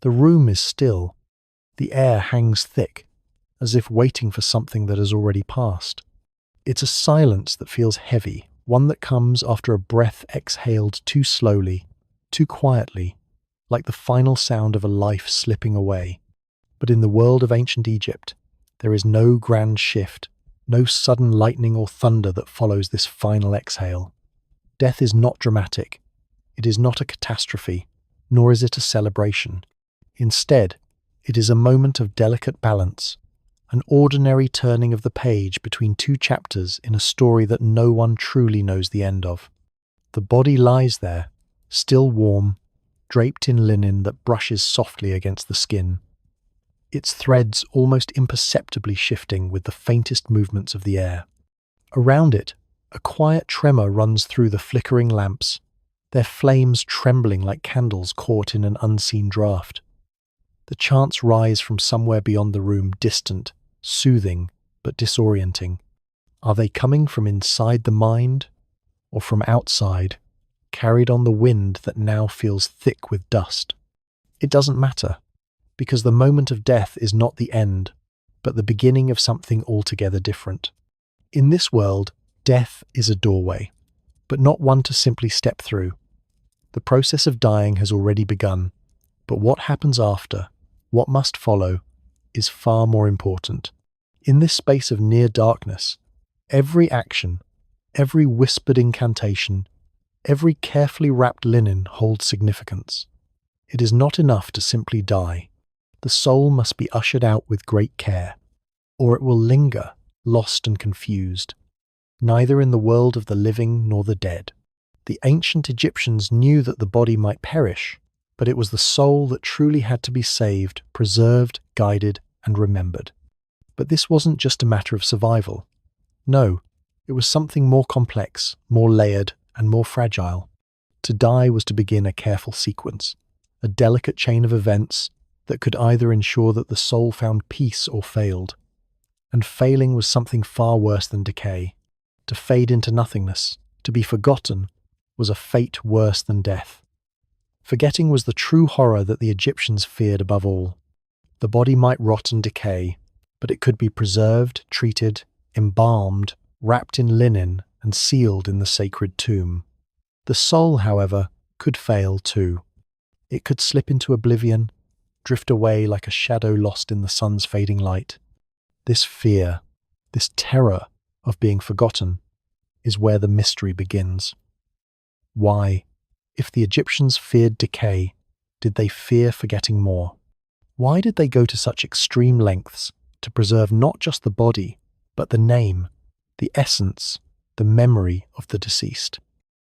The room is still. The air hangs thick, as if waiting for something that has already passed. It's a silence that feels heavy, one that comes after a breath exhaled too slowly, too quietly, like the final sound of a life slipping away. But in the world of ancient Egypt, there is no grand shift, no sudden lightning or thunder that follows this final exhale. Death is not dramatic. It is not a catastrophe, nor is it a celebration. Instead, it is a moment of delicate balance, an ordinary turning of the page between two chapters in a story that no one truly knows the end of. The body lies there, still warm, draped in linen that brushes softly against the skin, its threads almost imperceptibly shifting with the faintest movements of the air. Around it, a quiet tremor runs through the flickering lamps, their flames trembling like candles caught in an unseen draught. The chants rise from somewhere beyond the room, distant, soothing, but disorienting. Are they coming from inside the mind, or from outside, carried on the wind that now feels thick with dust? It doesn't matter, because the moment of death is not the end, but the beginning of something altogether different. In this world, death is a doorway, but not one to simply step through. The process of dying has already begun, but what happens after, what must follow, is far more important. In this space of near darkness, every action, every whispered incantation, every carefully wrapped linen holds significance. It is not enough to simply die. The soul must be ushered out with great care, or it will linger, lost and confused, neither in the world of the living nor the dead. The ancient Egyptians knew that the body might perish, but it was the soul that truly had to be saved, preserved, guided, and remembered. But this wasn't just a matter of survival. No, it was something more complex, more layered, and more fragile. To die was to begin a careful sequence, a delicate chain of events that could either ensure that the soul found peace or failed. And failing was something far worse than decay. To fade into nothingness, to be forgotten, was a fate worse than death. Forgetting was the true horror that the Egyptians feared above all. The body might rot and decay, but it could be preserved, treated, embalmed, wrapped in linen, and sealed in the sacred tomb. The soul, however, could fail too. It could slip into oblivion, drift away like a shadow lost in the sun's fading light. This fear, this terror of being forgotten, is where the mystery begins. Why, if the Egyptians feared decay, did they fear forgetting more? Why did they go to such extreme lengths to preserve not just the body, but the name, the essence, the memory of the deceased?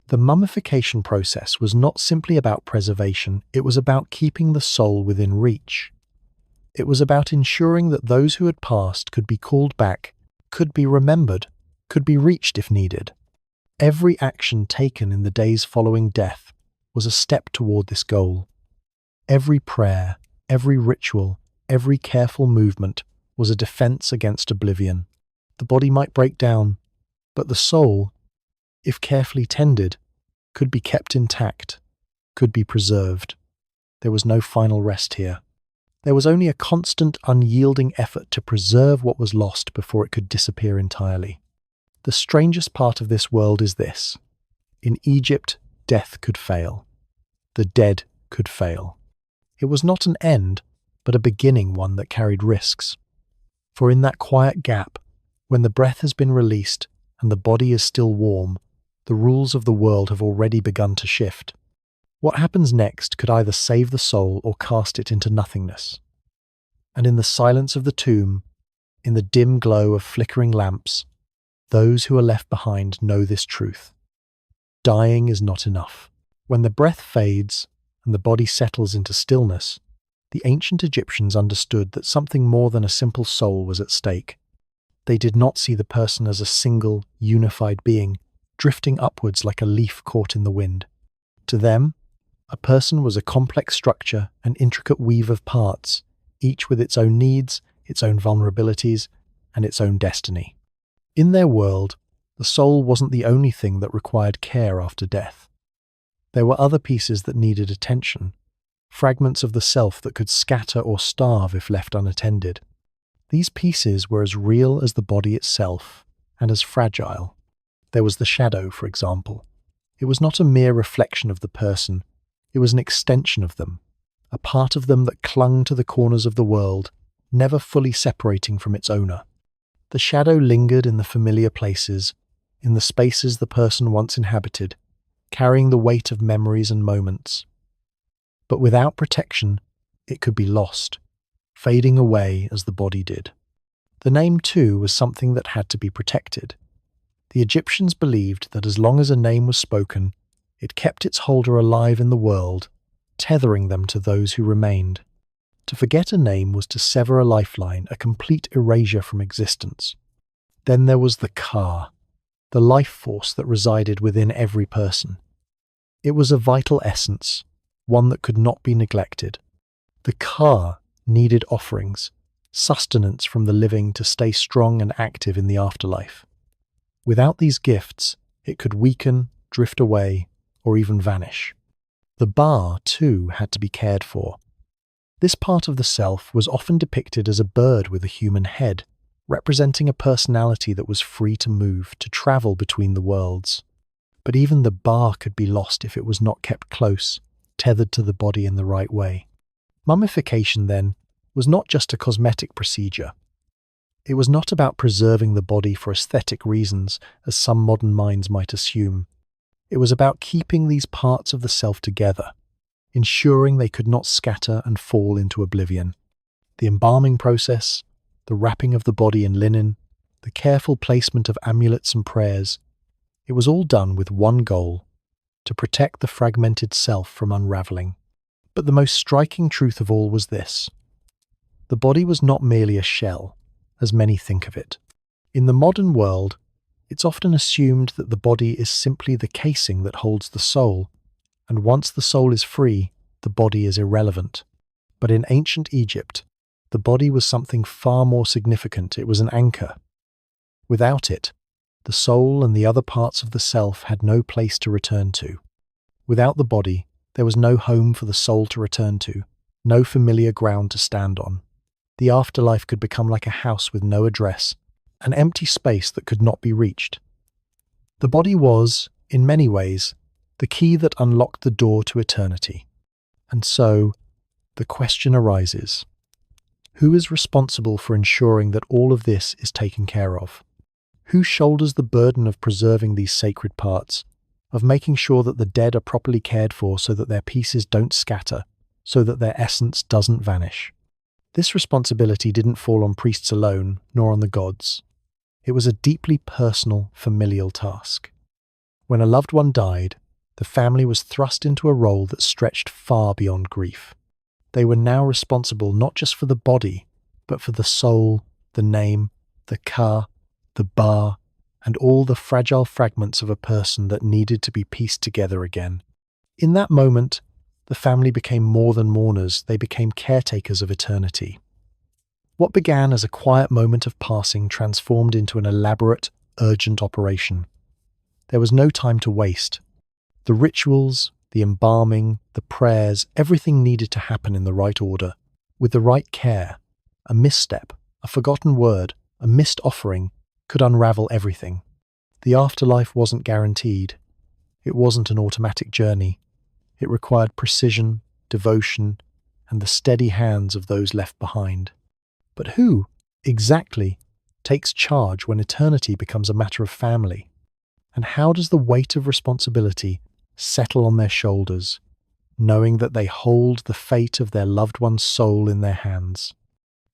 The mummification process was not simply about preservation, it was about keeping the soul within reach. It was about ensuring that those who had passed could be called back, could be remembered, could be reached if needed. Every action taken in the days following death was a step toward this goal. Every prayer, every ritual, every careful movement was a defense against oblivion. The body might break down, but the soul, if carefully tended, could be kept intact, could be preserved. There was no final rest here. There was only a constant, unyielding effort to preserve what was lost before it could disappear entirely. The strangest part of this world is this. In Egypt, death could fail. The dead could fail. It was not an end, but a beginning one that carried risks. For in that quiet gap, when the breath has been released and the body is still warm, the rules of the world have already begun to shift. What happens next could either save the soul or cast it into nothingness. And in the silence of the tomb, in the dim glow of flickering lamps, those who are left behind know this truth. Dying is not enough. When the breath fades and the body settles into stillness, the ancient Egyptians understood that something more than a simple soul was at stake. They did not see the person as a single, unified being, drifting upwards like a leaf caught in the wind. To them, a person was a complex structure, an intricate weave of parts, each with its own needs, its own vulnerabilities, and its own destiny. In their world, the soul wasn't the only thing that required care after death. There were other pieces that needed attention. fragments of the self that could scatter or starve if left unattended. These pieces were as real as the body itself, and as fragile. There was the shadow, for example. It was not a mere reflection of the person, it was an extension of them, a part of them that clung to the corners of the world, never fully separating from its owner. The shadow lingered in the familiar places, in the spaces the person once inhabited, carrying the weight of memories and moments. But without protection, it could be lost, fading away as the body did. The name, too, was something that had to be protected. The Egyptians believed that as long as a name was spoken, it kept its holder alive in the world, tethering them to those who remained. To forget a name was to sever a lifeline, a complete erasure from existence. Then there was the Ka, the life force that resided within every person. It was a vital essence, one that could not be neglected. The Ka needed offerings, sustenance from the living to stay strong and active in the afterlife. Without these gifts, it could weaken, drift away, or even vanish. The Ba, too, had to be cared for. This part of the self was often depicted as a bird with a human head, representing a personality that was free to move, to travel between the worlds. But even the Ba could be lost if it was not kept close, tethered to the body in the right way. Mummification, then, was not just a cosmetic procedure. It was not about preserving the body for aesthetic reasons, as some modern minds might assume. It was about keeping these parts of the self together, ensuring they could not scatter and fall into oblivion. The embalming process, the wrapping of the body in linen, the careful placement of amulets and prayers, it was all done with one goal: to protect the fragmented self from unraveling. But the most striking truth of all was this: the body was not merely a shell, as many think of it. In the modern world, it's often assumed that the body is simply the casing that holds the soul, and once the soul is free, the body is irrelevant. But in ancient Egypt, the body was something far more significant. It was an anchor. Without it, the soul and the other parts of the self had no place to return to. Without the body, there was no home for the soul to return to, no familiar ground to stand on. The afterlife could become like a house with no address, an empty space that could not be reached. The body was, in many ways, the key that unlocked the door to eternity. And so, the question arises: who is responsible for ensuring that all of this is taken care of? Who shoulders the burden of preserving these sacred parts, of making sure that the dead are properly cared for so that their pieces don't scatter, so that their essence doesn't vanish? This responsibility didn't fall on priests alone, nor on the gods. It was a deeply personal, familial task. When a loved one died, the family was thrust into a role that stretched far beyond grief. They were now responsible not just for the body, but for the soul, the name, the Ka, the Ba, and all the fragile fragments of a person that needed to be pieced together again. In that moment, the family became more than mourners, they became caretakers of eternity. What began as a quiet moment of passing transformed into an elaborate, urgent operation. There was no time to waste. The rituals, the embalming, the prayers, everything needed to happen in the right order, with the right care. A misstep, a forgotten word, a missed offering could unravel everything. The afterlife wasn't guaranteed. It wasn't an automatic journey. It required precision, devotion, and the steady hands of those left behind. But who, exactly, takes charge when eternity becomes a matter of family? And how does the weight of responsibility settle on their shoulders, knowing that they hold the fate of their loved one's soul in their hands?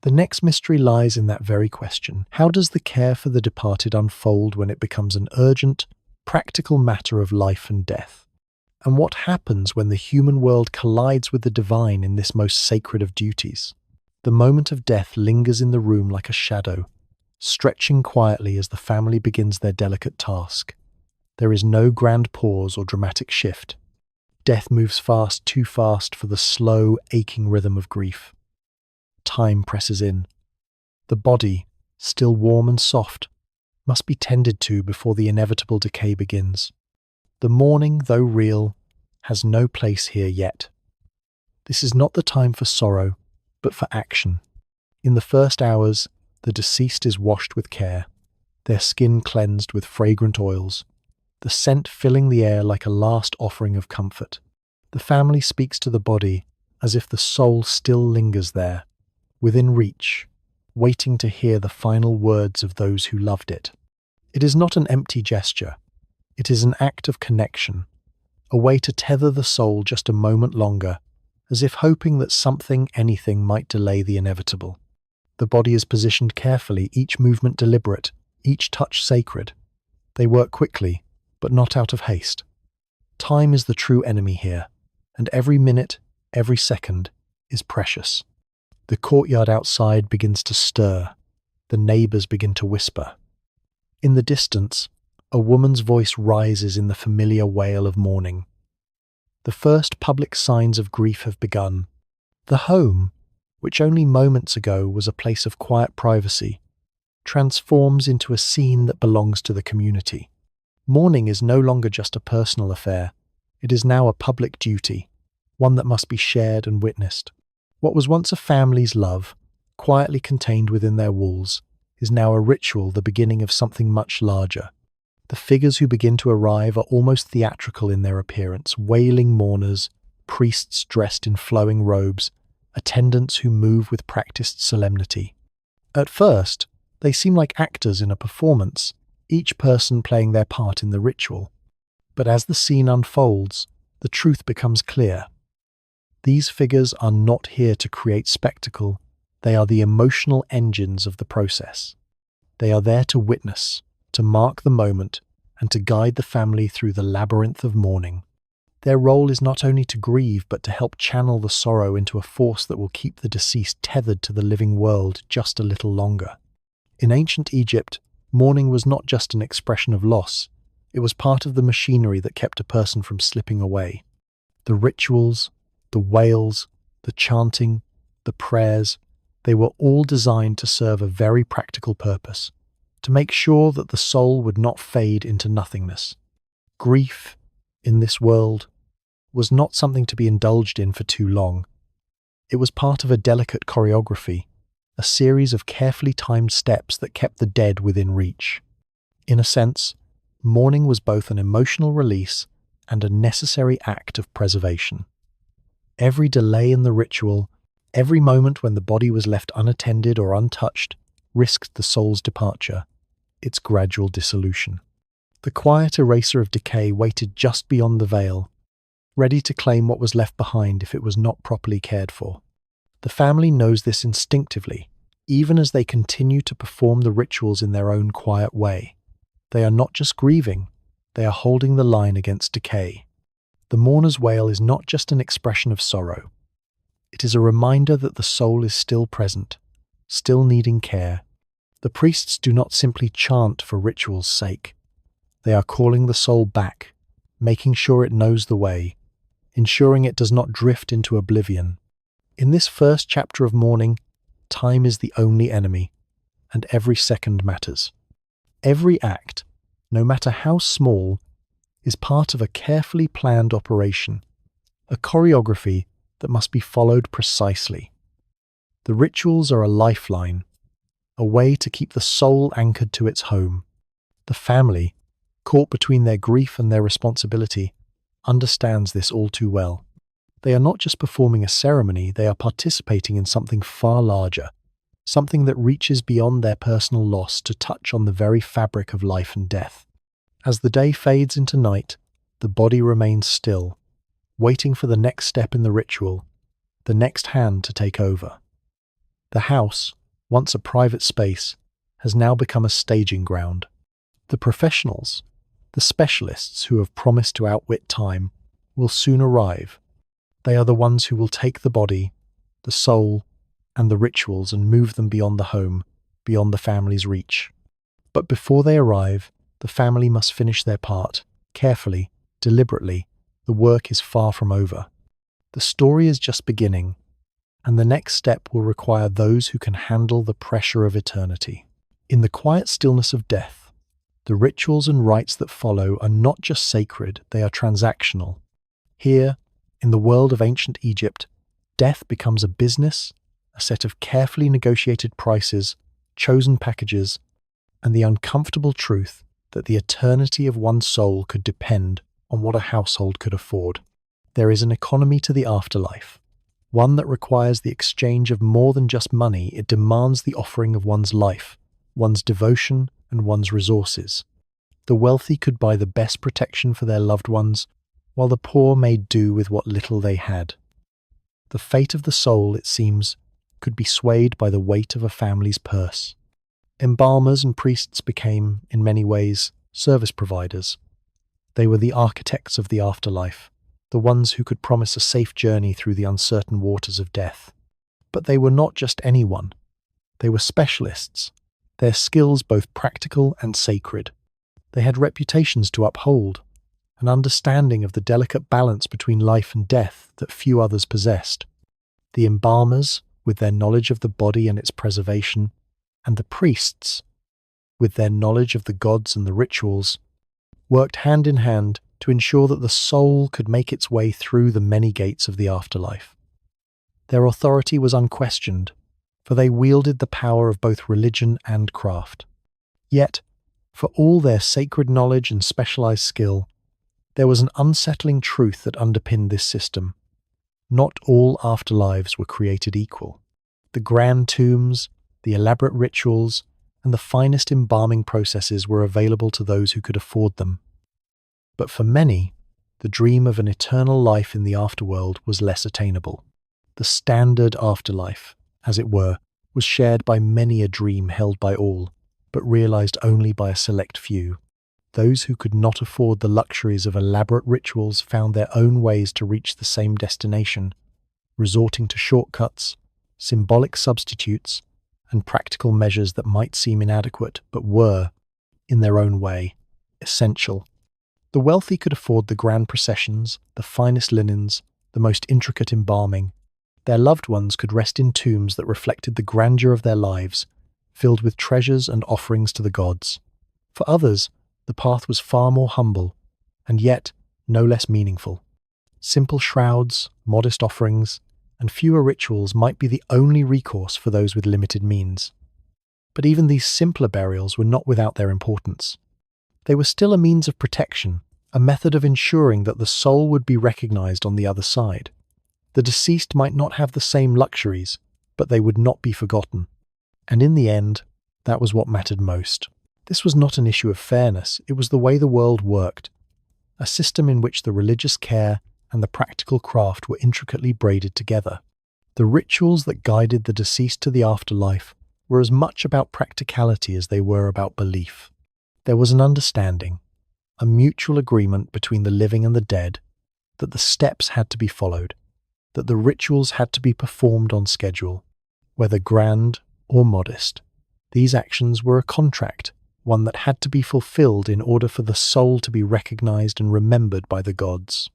The next mystery lies in that very question. How does the care for the departed unfold when it becomes an urgent, practical matter of life and death? And what happens when the human world collides with the divine in this most sacred of duties? The moment of death lingers in the room like a shadow, stretching quietly as the family begins their delicate task. There is no grand pause or dramatic shift. Death moves fast, too fast for the slow, aching rhythm of grief. Time presses in. The body, still warm and soft, must be tended to before the inevitable decay begins. The mourning, though real, has no place here yet. This is not the time for sorrow, but for action. In the first hours, the deceased is washed with care, their skin cleansed with fragrant oils, the scent filling the air like a last offering of comfort. The family speaks to the body as if the soul still lingers there, within reach, waiting to hear the final words of those who loved it. It is not an empty gesture. It is an act of connection, a way to tether the soul just a moment longer, as if hoping that anything might delay the inevitable. The body is positioned carefully, each movement deliberate, each touch sacred. They work quickly, but not out of haste. Time is the true enemy here, and every minute, every second is precious. The courtyard outside begins to stir. The neighbors begin to whisper. In the distance, a woman's voice rises in the familiar wail of mourning. The first public signs of grief have begun. The home, which only moments ago was a place of quiet privacy, transforms into a scene that belongs to the community. Mourning is no longer just a personal affair. It is now a public duty, one that must be shared and witnessed. What was once a family's love, quietly contained within their walls, is now a ritual, the beginning of something much larger. The figures who begin to arrive are almost theatrical in their appearance, wailing mourners, priests dressed in flowing robes, attendants who move with practiced solemnity. At first, they seem like actors in a performance, each person playing their part in the ritual. But as the scene unfolds, the truth becomes clear. These figures are not here to create spectacle. They are the emotional engines of the process. They are there to witness, to mark the moment, and to guide the family through the labyrinth of mourning. Their role is not only to grieve, but to help channel the sorrow into a force that will keep the deceased tethered to the living world just a little longer. In ancient Egypt, mourning was not just an expression of loss. It was part of the machinery that kept a person from slipping away. The rituals, the wails, the chanting, the prayers, they were all designed to serve a very practical purpose, to make sure that the soul would not fade into nothingness. Grief, in this world, was not something to be indulged in for too long. It was part of a delicate choreography, a series of carefully timed steps that kept the dead within reach. In a sense, mourning was both an emotional release and a necessary act of preservation. Every delay in the ritual, every moment when the body was left unattended or untouched, risked the soul's departure, its gradual dissolution. The quiet eraser of decay waited just beyond the veil, ready to claim what was left behind if it was not properly cared for. The family knows this instinctively, even as they continue to perform the rituals in their own quiet way. They are not just grieving, they are holding the line against decay. The mourner's wail is not just an expression of sorrow. It is a reminder that the soul is still present, still needing care. The priests do not simply chant for ritual's sake. They are calling the soul back, making sure it knows the way, ensuring it does not drift into oblivion. In this first chapter of mourning, time is the only enemy, and every second matters. Every act, no matter how small, is part of a carefully planned operation, a choreography that must be followed precisely. The rituals are a lifeline, a way to keep the soul anchored to its home. The family, caught between their grief and their responsibility, understands this all too well. They are not just performing a ceremony, they are participating in something far larger, something that reaches beyond their personal loss to touch on the very fabric of life and death. As the day fades into night, the body remains still, waiting for the next step in the ritual, the next hand to take over. The house, once a private space, has now become a staging ground. The professionals, the specialists who have promised to outwit time, will soon arrive. They are the ones who will take the body, the soul, and the rituals and move them beyond the home, beyond the family's reach. But before they arrive, the family must finish their part, carefully, deliberately. The work is far from over. The story is just beginning, and the next step will require those who can handle the pressure of eternity. In the quiet stillness of death, the rituals and rites that follow are not just sacred, they are transactional. Here, in the world of ancient Egypt, death becomes a business, a set of carefully negotiated prices, chosen packages, and the uncomfortable truth that the eternity of one's soul could depend on what a household could afford. There is an economy to the afterlife, one that requires the exchange of more than just money. It demands the offering of one's life, one's devotion, and one's resources. The wealthy could buy the best protection for their loved ones, while the poor made do with what little they had. The fate of the soul, it seems, could be swayed by the weight of a family's purse. Embalmers and priests became, in many ways, service providers. They were the architects of the afterlife, the ones who could promise a safe journey through the uncertain waters of death. But they were not just anyone. They were specialists, their skills both practical and sacred. They had reputations to uphold, an understanding of the delicate balance between life and death that few others possessed. The embalmers, with their knowledge of the body and its preservation, and the priests, with their knowledge of the gods and the rituals, worked hand in hand to ensure that the soul could make its way through the many gates of the afterlife. Their authority was unquestioned, for they wielded the power of both religion and craft. Yet, for all their sacred knowledge and specialized skill, there was an unsettling truth that underpinned this system. Not all afterlives were created equal. The grand tombs, the elaborate rituals, and the finest embalming processes were available to those who could afford them. But for many, the dream of an eternal life in the afterworld was less attainable. The standard afterlife, as it were, was shared by many, a dream held by all, but realized only by a select few. Those who could not afford the luxuries of elaborate rituals found their own ways to reach the same destination, resorting to shortcuts, symbolic substitutes, and practical measures that might seem inadequate but were, in their own way, essential. The wealthy could afford the grand processions, the finest linens, the most intricate embalming. Their loved ones could rest in tombs that reflected the grandeur of their lives, filled with treasures and offerings to the gods. For others, the path was far more humble, and yet no less meaningful. Simple shrouds, modest offerings, and fewer rituals might be the only recourse for those with limited means. But even these simpler burials were not without their importance. They were still a means of protection, a method of ensuring that the soul would be recognized on the other side. The deceased might not have the same luxuries, but they would not be forgotten. And in the end, that was what mattered most. This was not an issue of fairness, it was the way the world worked, a system in which the religious care and the practical craft were intricately braided together. The rituals that guided the deceased to the afterlife were as much about practicality as they were about belief. There was an understanding, a mutual agreement between the living and the dead, that the steps had to be followed, that the rituals had to be performed on schedule, whether grand or modest. These actions were a contract, one that had to be fulfilled in order for the soul to be recognized and remembered by the gods.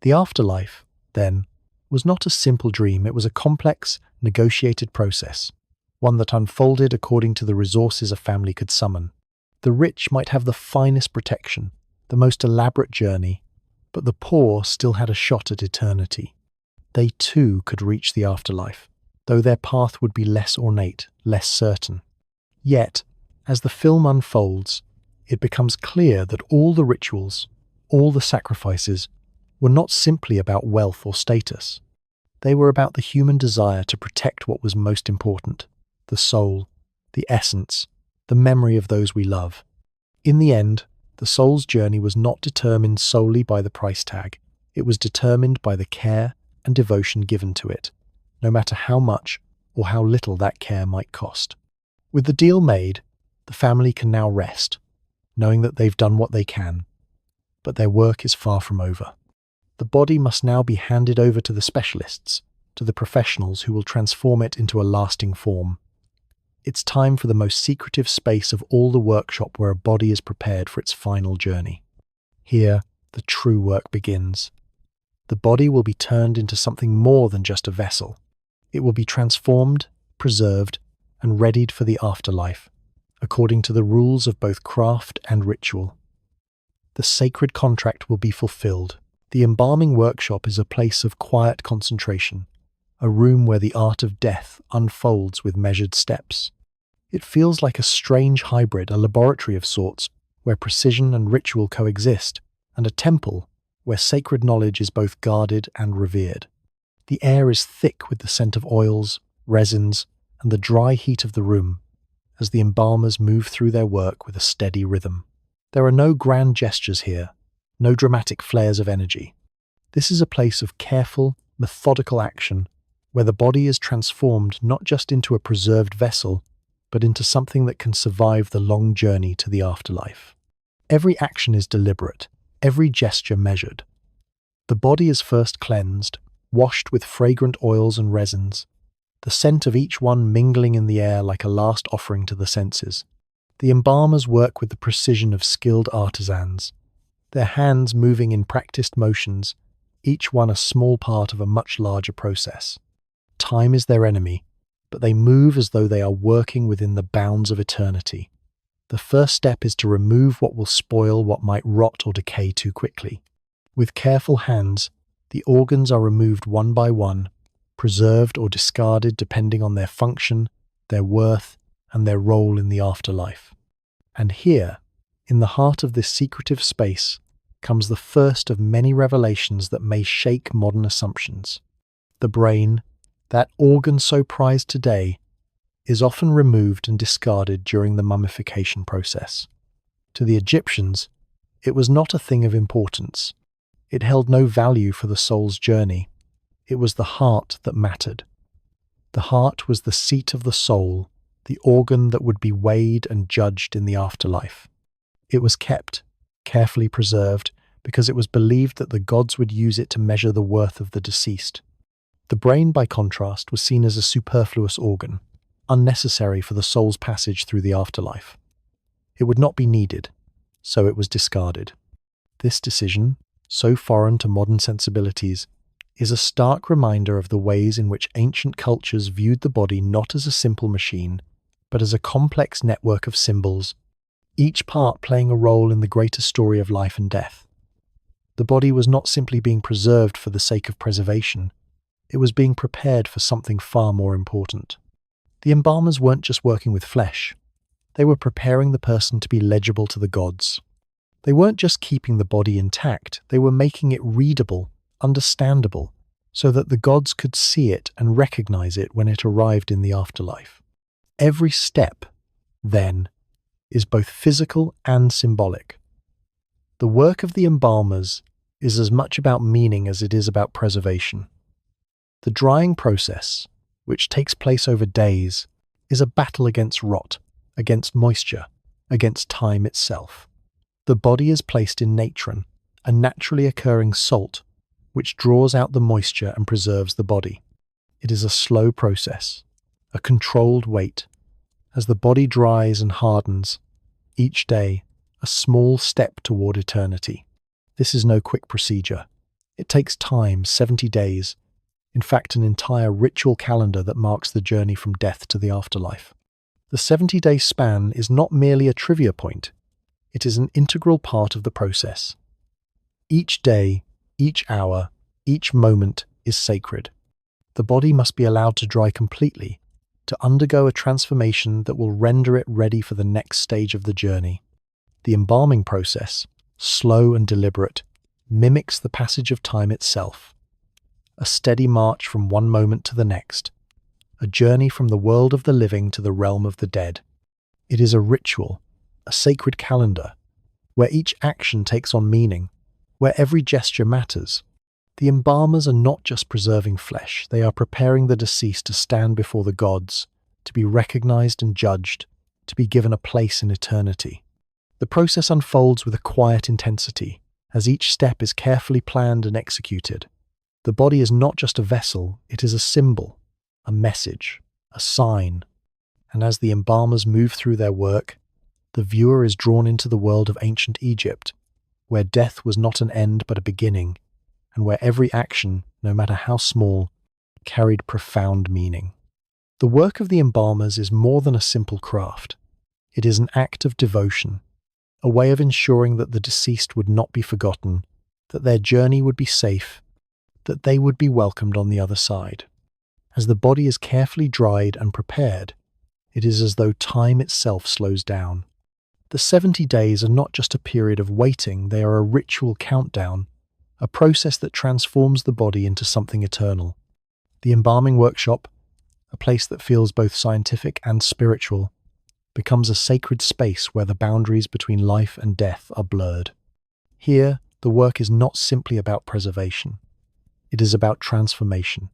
The afterlife, then, was not a simple dream, it was a complex, negotiated process, one that unfolded according to the resources a family could summon. The rich might have the finest protection, the most elaborate journey, but the poor still had a shot at eternity. They too could reach the afterlife, though their path would be less ornate, less certain. Yet, as the film unfolds, it becomes clear that all the rituals, all the sacrifices, were not simply about wealth or status. They were about the human desire to protect what was most important, the soul, the essence, the memory of those we love. In the end, the soul's journey was not determined solely by the price tag. It was determined by the care and devotion given to it, no matter how much or how little that care might cost. With the deal made, the family can now rest, knowing that they've done what they can, but their work is far from over. The body must now be handed over to the specialists, to the professionals who will transform it into a lasting form. It's time for the most secretive space of all the workshop where a body is prepared for its final journey. Here, the true work begins. The body will be turned into something more than just a vessel. It will be transformed, preserved, and readied for the afterlife, according to the rules of both craft and ritual. The sacred contract will be fulfilled. The embalming workshop is a place of quiet concentration, a room where the art of death unfolds with measured steps. It feels like a strange hybrid, a laboratory of sorts, where precision and ritual coexist, and a temple where sacred knowledge is both guarded and revered. The air is thick with the scent of oils, resins, and the dry heat of the room, as the embalmers move through their work with a steady rhythm. There are no grand gestures here, no dramatic flares of energy. This is a place of careful, methodical action, where the body is transformed not just into a preserved vessel, but into something that can survive the long journey to the afterlife. Every action is deliberate, every gesture measured. The body is first cleansed, washed with fragrant oils and resins, the scent of each one mingling in the air like a last offering to the senses. The embalmers work with the precision of skilled artisans, their hands moving in practiced motions, each one a small part of a much larger process. Time is their enemy, but they move as though they are working within the bounds of eternity. The first step is to remove what will spoil what might rot or decay too quickly. With careful hands, the organs are removed one by one, preserved or discarded depending on their function, their worth, and their role in the afterlife. And here, in the heart of this secretive space, comes the first of many revelations that may shake modern assumptions. The brain, that organ so prized today, is often removed and discarded during the mummification process. To the Egyptians, it was not a thing of importance. It held no value for the soul's journey. It was the heart that mattered. The heart was the seat of the soul, the organ that would be weighed and judged in the afterlife. It was kept, carefully preserved, because it was believed that the gods would use it to measure the worth of the deceased. The brain, by contrast, was seen as a superfluous organ, unnecessary for the soul's passage through the afterlife. It would not be needed, so it was discarded. This decision, so foreign to modern sensibilities, is a stark reminder of the ways in which ancient cultures viewed the body not as a simple machine, but as a complex network of symbols, each part playing a role in the greater story of life and death. The body was not simply being preserved for the sake of preservation, it was being prepared for something far more important. The embalmers weren't just working with flesh, they were preparing the person to be legible to the gods. They weren't just keeping the body intact, they were making it readable, understandable, so that the gods could see it and recognize it when it arrived in the afterlife. Every step, then, is both physical and symbolic. The work of the embalmers is as much about meaning as it is about preservation. The drying process, which takes place over days, is a battle against rot, against moisture, against time itself. The body is placed in natron, a naturally occurring salt, which draws out the moisture and preserves the body. It is a slow process, a controlled wait. As the body dries and hardens, each day, a small step toward eternity. This is no quick procedure. It takes time, 70 days, in fact an entire ritual calendar that marks the journey from death to the afterlife. The 70-day span is not merely a trivia point, it is an integral part of the process. Each day, each hour, each moment is sacred. The body must be allowed to dry completely, to undergo a transformation that will render it ready for the next stage of the journey. The embalming process, slow and deliberate, mimics the passage of time itself. A steady march from one moment to the next, a journey from the world of the living to the realm of the dead. It is a ritual, a sacred calendar, where each action takes on meaning, where every gesture matters. The embalmers are not just preserving flesh, they are preparing the deceased to stand before the gods, to be recognized and judged, to be given a place in eternity. The process unfolds with a quiet intensity, as each step is carefully planned and executed. The body is not just a vessel, it is a symbol, a message, a sign. And as the embalmers move through their work, the viewer is drawn into the world of ancient Egypt, where death was not an end but a beginning, and where every action, no matter how small, carried profound meaning. The work of the embalmers is more than a simple craft. It is an act of devotion, a way of ensuring that the deceased would not be forgotten, that their journey would be safe, that they would be welcomed on the other side. As the body is carefully dried and prepared, it is as though time itself slows down. The 70 days are not just a period of waiting, they are a ritual countdown, a process that transforms the body into something eternal. The embalming workshop, a place that feels both scientific and spiritual, becomes a sacred space where the boundaries between life and death are blurred. Here, the work is not simply about preservation. It is about transformation,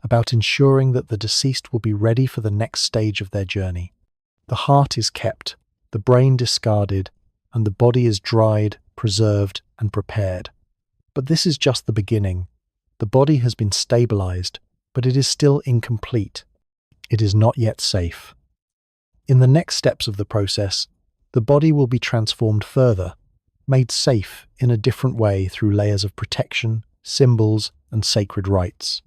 about ensuring that the deceased will be ready for the next stage of their journey. The heart is kept, the brain discarded, and the body is dried, preserved, and prepared. But this is just the beginning. The body has been stabilized, but it is still incomplete. It is not yet safe. In the next steps of the process, the body will be transformed further, made safe in a different way through layers of protection, symbols, and sacred rites.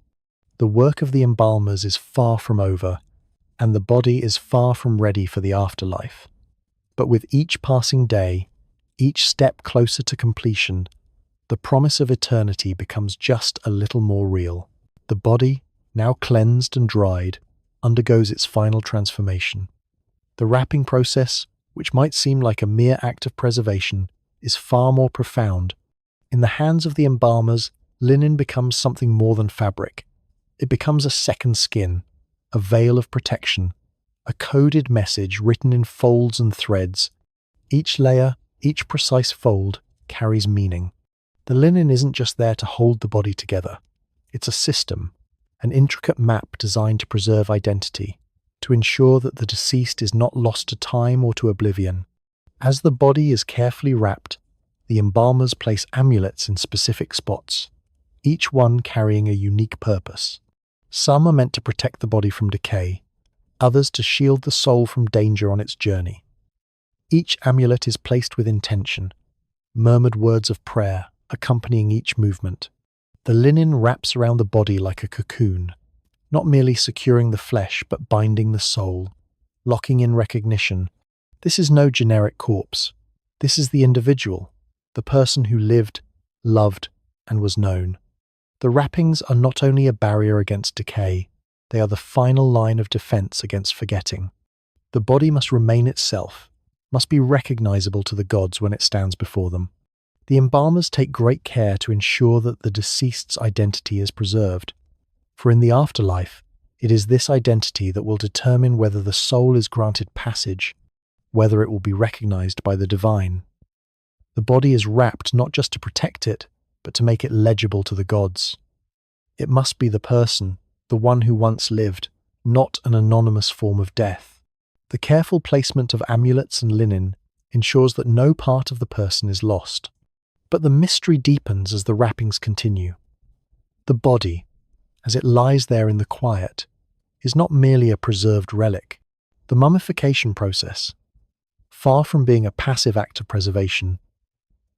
The work of the embalmers is far from over, and the body is far from ready for the afterlife. But with each passing day, each step closer to completion, the promise of eternity becomes just a little more real. The body, now cleansed and dried, undergoes its final transformation. The wrapping process, which might seem like a mere act of preservation, is far more profound. In the hands of the embalmers, linen becomes something more than fabric. It becomes a second skin, a veil of protection, a coded message written in folds and threads. Each layer, each precise fold, carries meaning. The linen isn't just there to hold the body together. It's a system, an intricate map designed to preserve identity, to ensure that the deceased is not lost to time or to oblivion. As the body is carefully wrapped, the embalmers place amulets in specific spots, each one carrying a unique purpose. Some are meant to protect the body from decay, others to shield the soul from danger on its journey. Each amulet is placed with intention, murmured words of prayer accompanying each movement. The linen wraps around the body like a cocoon, not merely securing the flesh but binding the soul, locking in recognition. This is no generic corpse. This is the individual, the person who lived, loved, and was known. The wrappings are not only a barrier against decay, they are the final line of defense against forgetting. The body must remain itself, must be recognizable to the gods when it stands before them. The embalmers take great care to ensure that the deceased's identity is preserved. For in the afterlife, it is this identity that will determine whether the soul is granted passage, whether it will be recognized by the divine. The body is wrapped not just to protect it, but to make it legible to the gods. It must be the person, the one who once lived, not an anonymous form of death. The careful placement of amulets and linen ensures that no part of the person is lost. But the mystery deepens as the wrappings continue. The body, as it lies there in the quiet, is not merely a preserved relic. The mummification process, far from being a passive act of preservation,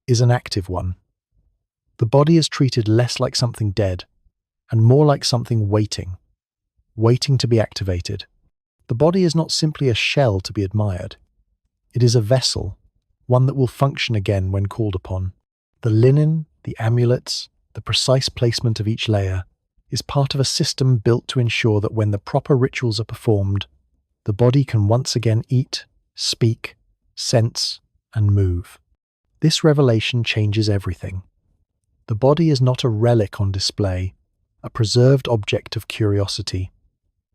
is an active one. The body is treated less like something dead and more like something waiting to be activated. The body is not simply a shell to be admired. It is a vessel, one that will function again when called upon. The linen, the amulets, the precise placement of each layer is part of a system built to ensure that when the proper rituals are performed, the body can once again eat, speak, sense, and move. This revelation changes everything. The body is not a relic on display, a preserved object of curiosity.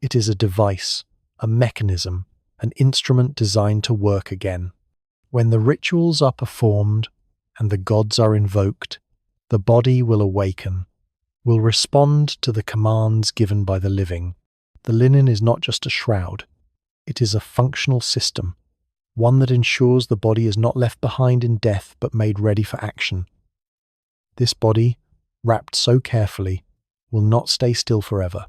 It is a device, a mechanism, an instrument designed to work again. When the rituals are performed and the gods are invoked, the body will awaken, will respond to the commands given by the living. The linen is not just a shroud. It is a functional system, one that ensures the body is not left behind in death but made ready for action. This body, wrapped so carefully, will not stay still forever.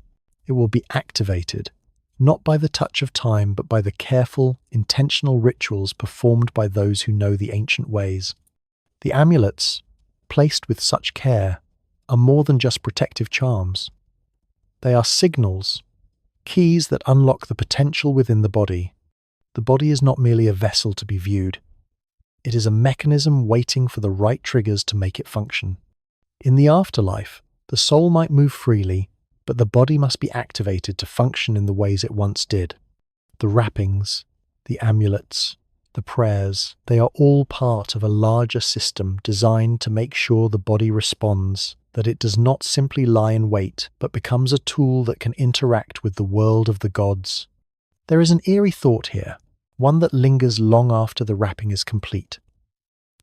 It will be activated, not by the touch of time but by the careful, intentional rituals performed by those who know the ancient ways. The amulets, placed with such care, are more than just protective charms. They are signals, keys that unlock the potential within the body. The body is not merely a vessel to be viewed. It is a mechanism waiting for the right triggers to make it function. In the afterlife, the soul might move freely, but the body must be activated to function in the ways it once did. The wrappings, the amulets, the prayers, they are all part of a larger system designed to make sure the body responds, that it does not simply lie in wait, but becomes a tool that can interact with the world of the gods. There is an eerie thought here, one that lingers long after the wrapping is complete.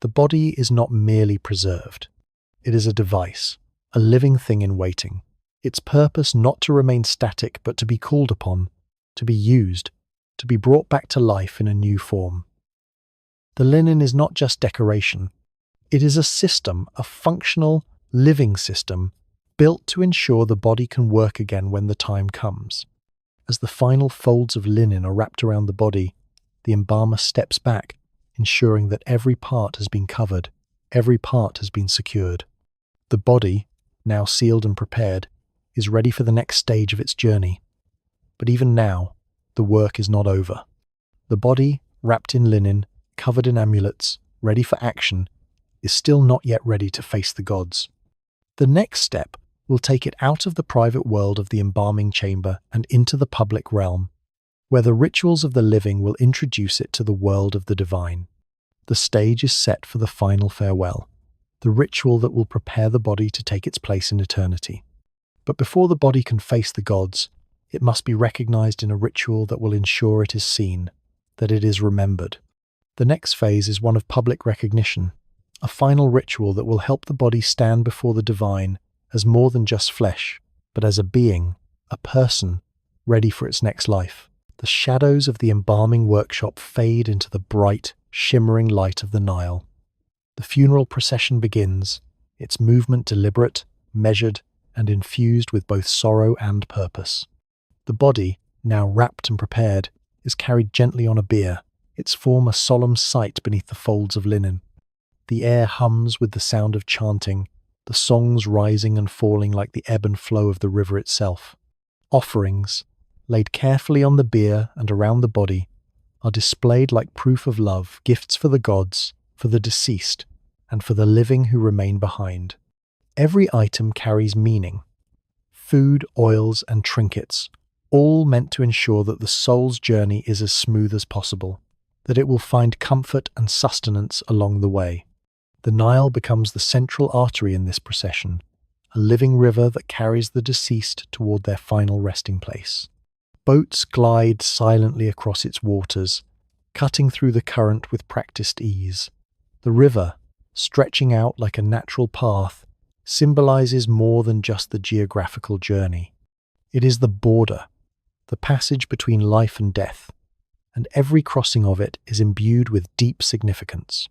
The body is not merely preserved. It is a device, a living thing in waiting. Its purpose not to remain static, but to be called upon, to be used, to be brought back to life in a new form. The linen is not just decoration. It is a system, a functional, living system, built to ensure the body can work again when the time comes. As the final folds of linen are wrapped around the body, the embalmer steps back, ensuring that every part has been covered, every part has been secured. The body, now sealed and prepared, is ready for the next stage of its journey. But even now, the work is not over. The body, wrapped in linen, covered in amulets, ready for action, is still not yet ready to face the gods. The next step will take it out of the private world of the embalming chamber and into the public realm, where the rituals of the living will introduce it to the world of the divine. The stage is set for the final farewell, the ritual that will prepare the body to take its place in eternity. But before the body can face the gods, it must be recognized in a ritual that will ensure it is seen, that it is remembered. The next phase is one of public recognition, a final ritual that will help the body stand before the divine as more than just flesh, but as a being, a person, ready for its next life. The shadows of the embalming workshop fade into the bright, shimmering light of the Nile. The funeral procession begins, its movement deliberate, measured, and infused with both sorrow and purpose. The body, now wrapped and prepared, is carried gently on a bier, its form a solemn sight beneath the folds of linen. The air hums with the sound of chanting, the songs rising and falling like the ebb and flow of the river itself. Offerings, laid carefully on the bier and around the body, are displayed like proof of love, gifts for the gods, for the deceased, and for the living who remain behind. Every item carries meaning. Food, oils, and trinkets, all meant to ensure that the soul's journey is as smooth as possible, that it will find comfort and sustenance along the way. The Nile becomes the central artery in this procession, a living river that carries the deceased toward their final resting place. Boats glide silently across its waters, cutting through the current with practiced ease. The river, stretching out like a natural path, symbolizes more than just the geographical journey. It is the border, the passage between life and death, and every crossing of it is imbued with deep significance.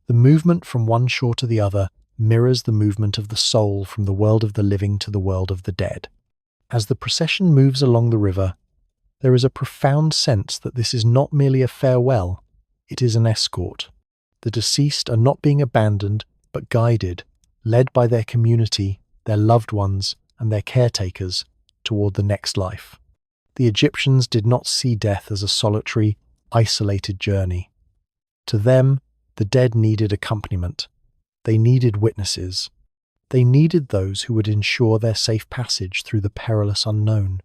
The movement from one shore to the other mirrors the movement of the soul from the world of the living to the world of the dead. As the procession moves along the river, there is a profound sense that this is not merely a farewell, it is an escort. The deceased are not being abandoned, but guided, led by their community, their loved ones, and their caretakers toward the next life. The Egyptians did not see death as a solitary, isolated journey. To them, the dead needed accompaniment. They needed witnesses. They needed those who would ensure their safe passage through the perilous unknown.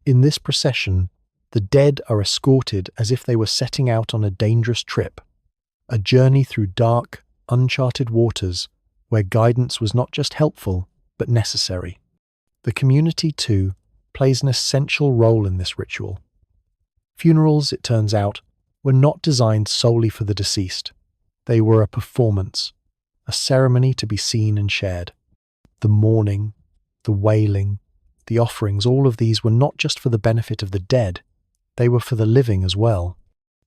In this procession, the dead are escorted as if they were setting out on a dangerous trip, a journey through dark, uncharted waters where guidance was not just helpful, but necessary. The community, too, plays an essential role in this ritual. Funerals, it turns out, were not designed solely for the deceased. They were a performance, a ceremony to be seen and shared. The mourning, the wailing, the offerings, all of these were not just for the benefit of the dead, they were for the living as well.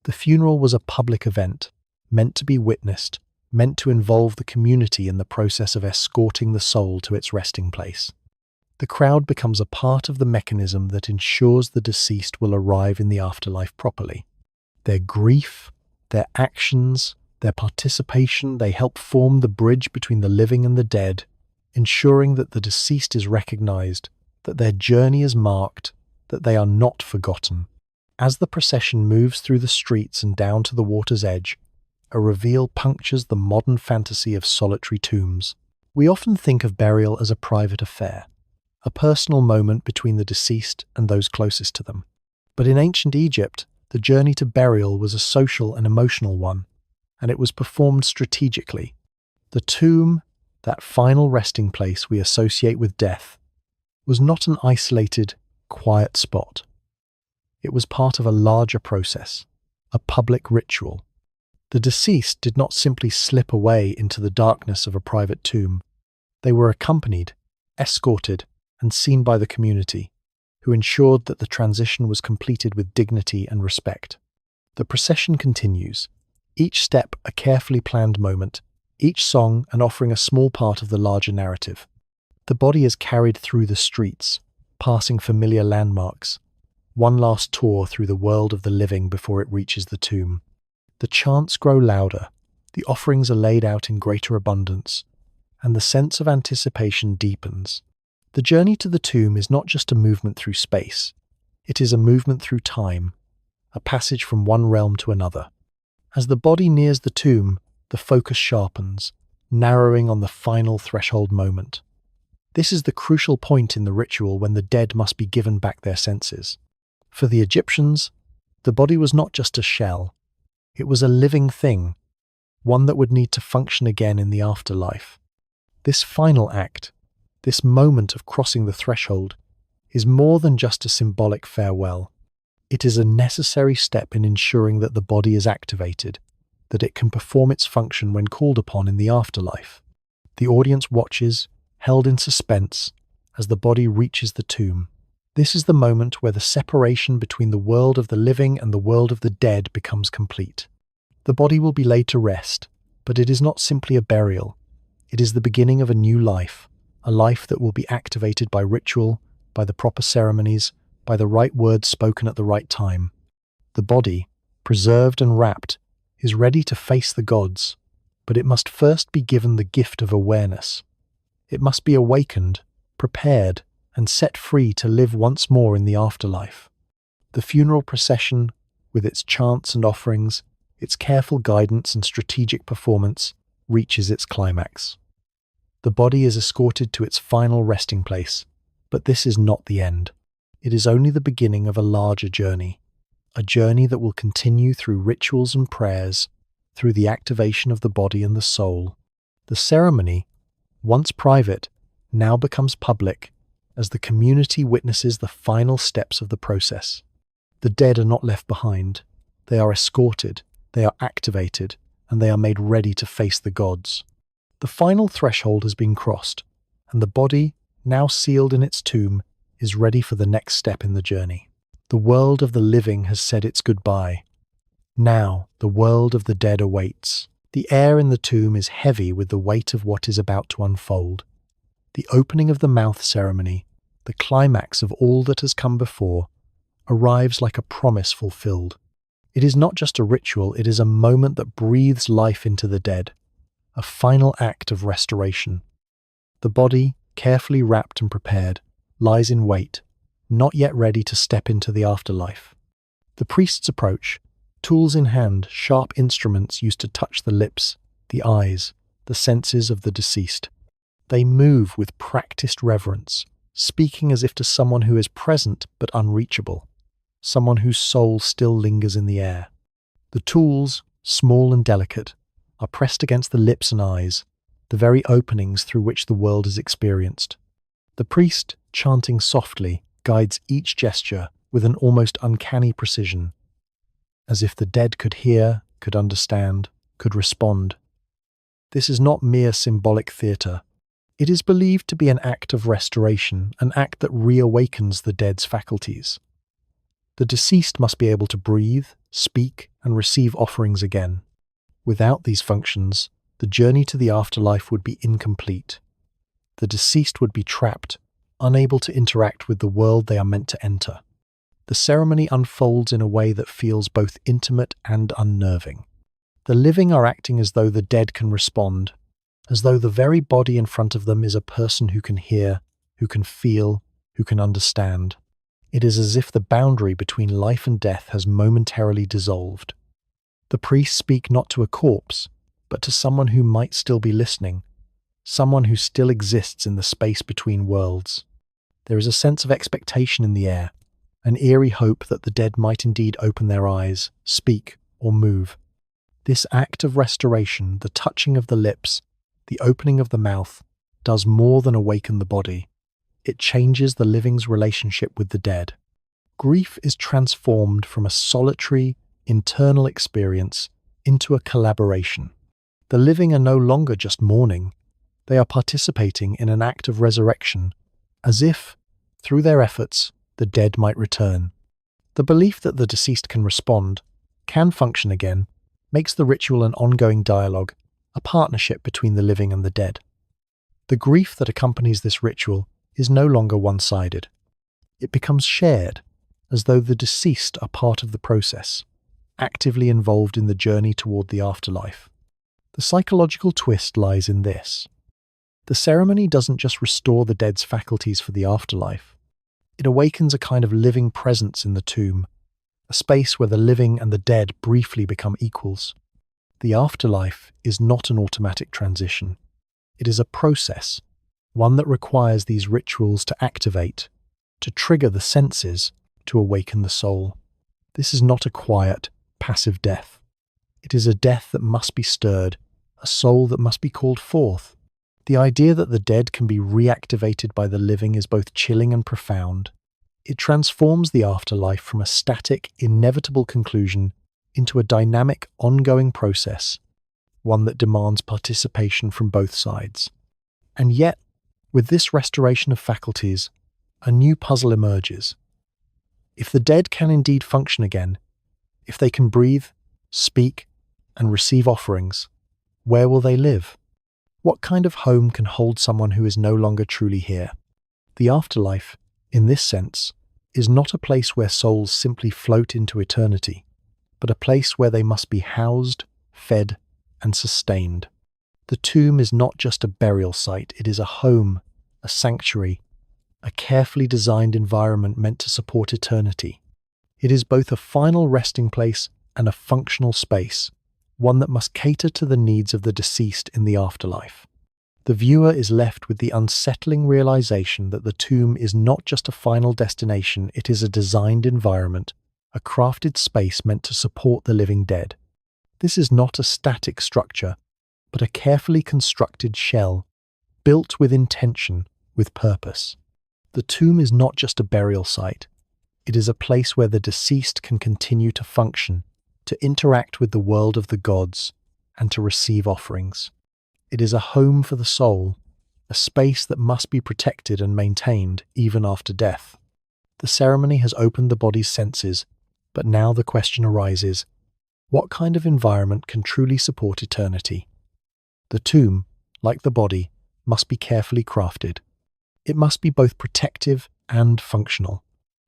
The funeral was a public event, meant to be witnessed, meant to involve the community in the process of escorting the soul to its resting place. The crowd becomes a part of the mechanism that ensures the deceased will arrive in the afterlife properly. Their grief, their actions, their participation, they help form the bridge between the living and the dead, ensuring that the deceased is recognized, that their journey is marked, that they are not forgotten. As the procession moves through the streets and down to the water's edge, a reveal punctures the modern fantasy of solitary tombs. We often think of burial as a private affair, a personal moment between the deceased and those closest to them. But in ancient Egypt, the journey to burial was a social and emotional one, and it was performed strategically. The tomb, that final resting place we associate with death, was not an isolated, quiet spot. It was part of a larger process, a public ritual. The deceased did not simply slip away into the darkness of a private tomb. They were accompanied, escorted, and seen by the community, who ensured that the transition was completed with dignity and respect. The procession continues, each step a carefully planned moment, each song an offering a small part of the larger narrative. The body is carried through the streets, passing familiar landmarks, one last tour through the world of the living before it reaches the tomb. The chants grow louder, the offerings are laid out in greater abundance, and the sense of anticipation deepens. The journey to the tomb is not just a movement through space, it is a movement through time, a passage from one realm to another. As the body nears the tomb, the focus sharpens, narrowing on the final threshold moment. This is the crucial point in the ritual when the dead must be given back their senses. For the Egyptians, the body was not just a shell, it was a living thing, one that would need to function again in the afterlife. This final act, this moment of crossing the threshold, is more than just a symbolic farewell. It is a necessary step in ensuring that the body is activated, that it can perform its function when called upon in the afterlife. The audience watches, held in suspense, as the body reaches the tomb. This is the moment where the separation between the world of the living and the world of the dead becomes complete. The body will be laid to rest, but it is not simply a burial. It is the beginning of a new life, a life that will be activated by ritual, by the proper ceremonies, by the right words spoken at the right time. The body, preserved and wrapped, is ready to face the gods, but it must first be given the gift of awareness. It must be awakened, prepared, and set free to live once more in the afterlife. The funeral procession, with its chants and offerings, its careful guidance and strategic performance, reaches its climax. The body is escorted to its final resting place, but this is not the end. It is only the beginning of a larger journey, a journey that will continue through rituals and prayers, through the activation of the body and the soul. The ceremony, once private, now becomes public as the community witnesses the final steps of the process. The dead are not left behind. They are escorted, they are activated, and they are made ready to face the gods. The final threshold has been crossed, and the body, now sealed in its tomb, is ready for the next step in the journey. The world of the living has said its goodbye. Now, the world of the dead awaits. The air in the tomb is heavy with the weight of what is about to unfold. The opening of the mouth ceremony, the climax of all that has come before, arrives like a promise fulfilled. It is not just a ritual, it is a moment that breathes life into the dead, a final act of restoration. The body, carefully wrapped and prepared, lies in wait, not yet ready to step into the afterlife. The priests approach, tools in hand, sharp instruments used to touch the lips, the eyes, the senses of the deceased. They move with practiced reverence, speaking as if to someone who is present but unreachable, someone whose soul still lingers in the air. The tools, small and delicate, are pressed against the lips and eyes, the very openings through which the world is experienced. The priest, chanting softly, guides each gesture with an almost uncanny precision, as if the dead could hear, could understand, could respond. This is not mere symbolic theatre. It is believed to be an act of restoration, an act that reawakens the dead's faculties. The deceased must be able to breathe, speak, and receive offerings again. Without these functions, the journey to the afterlife would be incomplete. The deceased would be trapped, unable to interact with the world they are meant to enter. The ceremony unfolds in a way that feels both intimate and unnerving. The living are acting as though the dead can respond, as though the very body in front of them is a person who can hear, who can feel, who can understand. It is as if the boundary between life and death has momentarily dissolved. The priests speak not to a corpse, but to someone who might still be listening, someone who still exists in the space between worlds. There is a sense of expectation in the air, an eerie hope that the dead might indeed open their eyes, speak, or move. This act of restoration, the touching of the lips, the opening of the mouth, does more than awaken the body. It changes the living's relationship with the dead. Grief is transformed from a solitary, internal experience into a collaboration. The living are no longer just mourning. They are participating in an act of resurrection, as if, through their efforts, the dead might return. The belief that the deceased can respond, can function again, makes the ritual an ongoing dialogue, a partnership between the living and the dead. The grief that accompanies this ritual is no longer one-sided. It becomes shared, as though the deceased are part of the process, actively involved in the journey toward the afterlife. The psychological twist lies in this. The ceremony doesn't just restore the dead's faculties for the afterlife. It awakens a kind of living presence in the tomb, a space where the living and the dead briefly become equals. The afterlife is not an automatic transition. It is a process, one that requires these rituals to activate, to trigger the senses, to awaken the soul. This is not a quiet, passive death. It is a death that must be stirred, a soul that must be called forth. The idea that the dead can be reactivated by the living is both chilling and profound. It transforms the afterlife from a static, inevitable conclusion into a dynamic, ongoing process, one that demands participation from both sides. And yet, with this restoration of faculties, a new puzzle emerges. If the dead can indeed function again, if they can breathe, speak, and receive offerings, where will they live? What kind of home can hold someone who is no longer truly here? The afterlife, in this sense, is not a place where souls simply float into eternity, but a place where they must be housed, fed, and sustained. The tomb is not just a burial site, it is a home, a sanctuary, a carefully designed environment meant to support eternity. It is both a final resting place and a functional space, one that must cater to the needs of the deceased in the afterlife. The viewer is left with the unsettling realization that the tomb is not just a final destination, it is a designed environment, a crafted space meant to support the living dead. This is not a static structure, but a carefully constructed shell, built with intention, with purpose. The tomb is not just a burial site. It is a place where the deceased can continue to function, to interact with the world of the gods, and to receive offerings. It is a home for the soul, a space that must be protected and maintained even after death. The ceremony has opened the body's senses, but now the question arises, what kind of environment can truly support eternity? The tomb, like the body, must be carefully crafted. It must be both protective and functional,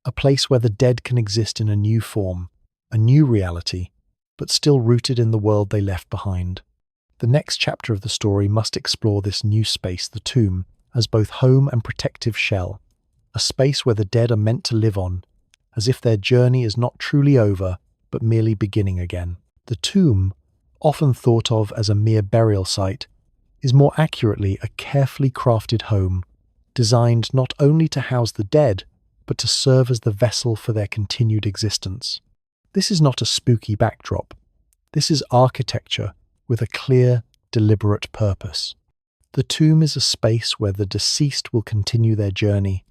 a place where the dead can exist in a new form, a new reality, but still rooted in the world they left behind. The next chapter of the story must explore this new space, the tomb, as both home and protective shell, a space where the dead are meant to live on, as if their journey is not truly over, but merely beginning again. The tomb, often thought of as a mere burial site, is more accurately a carefully crafted home, designed not only to house the dead, but to serve as the vessel for their continued existence. This is not a spooky backdrop. This is architecture with a clear, deliberate purpose. The tomb is a space where the deceased will continue their journey,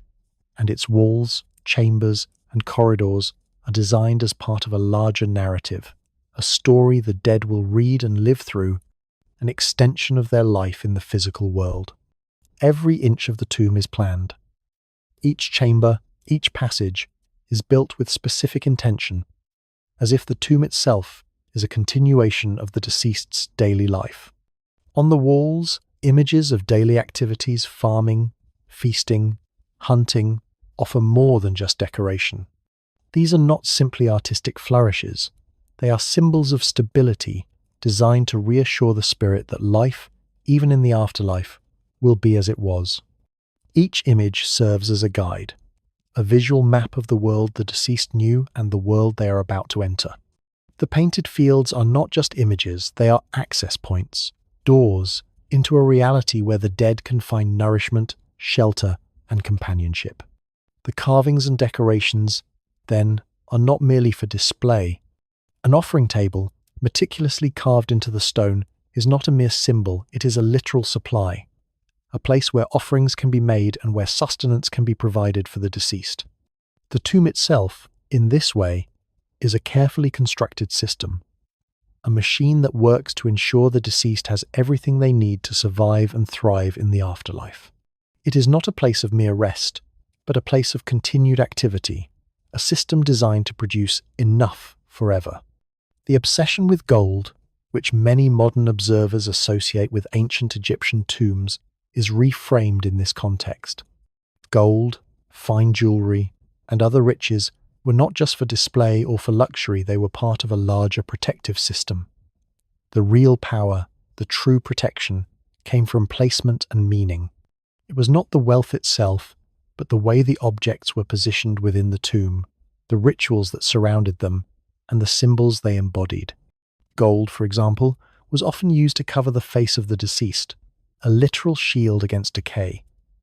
and its walls, chambers, and corridors are designed as part of a larger narrative, a story the dead will read and live through, an extension of their life in the physical world. Every inch of the tomb is planned. Each chamber, each passage, is built with specific intention, as if the tomb itself is a continuation of the deceased's daily life. On the walls, images of daily activities, farming, feasting, hunting, offer more than just decoration. These are not simply artistic flourishes. They are symbols of stability, designed to reassure the spirit that life, even in the afterlife, will be as it was. Each image serves as a guide, a visual map of the world the deceased knew and the world they are about to enter. The painted fields are not just images, they are access points, doors into a reality where the dead can find nourishment, shelter, and companionship. The carvings and decorations, then, are not merely for display. An offering table, meticulously carved into the stone, is not a mere symbol, it is a literal supply, a place where offerings can be made and where sustenance can be provided for the deceased. The tomb itself, in this way, is a carefully constructed system, a machine that works to ensure the deceased has everything they need to survive and thrive in the afterlife. It is not a place of mere rest, but a place of continued activity, a system designed to produce enough forever. The obsession with gold, which many modern observers associate with ancient Egyptian tombs, is reframed in this context. Gold, fine jewelry, and other riches were not just for display or for luxury, they were part of a larger protective system. The real power, the true protection, came from placement and meaning. It was not the wealth itself, but the way the objects were positioned within the tomb, the rituals that surrounded them, and the symbols they embodied. Gold, for example, was often used to cover the face of the deceased, a literal shield against decay,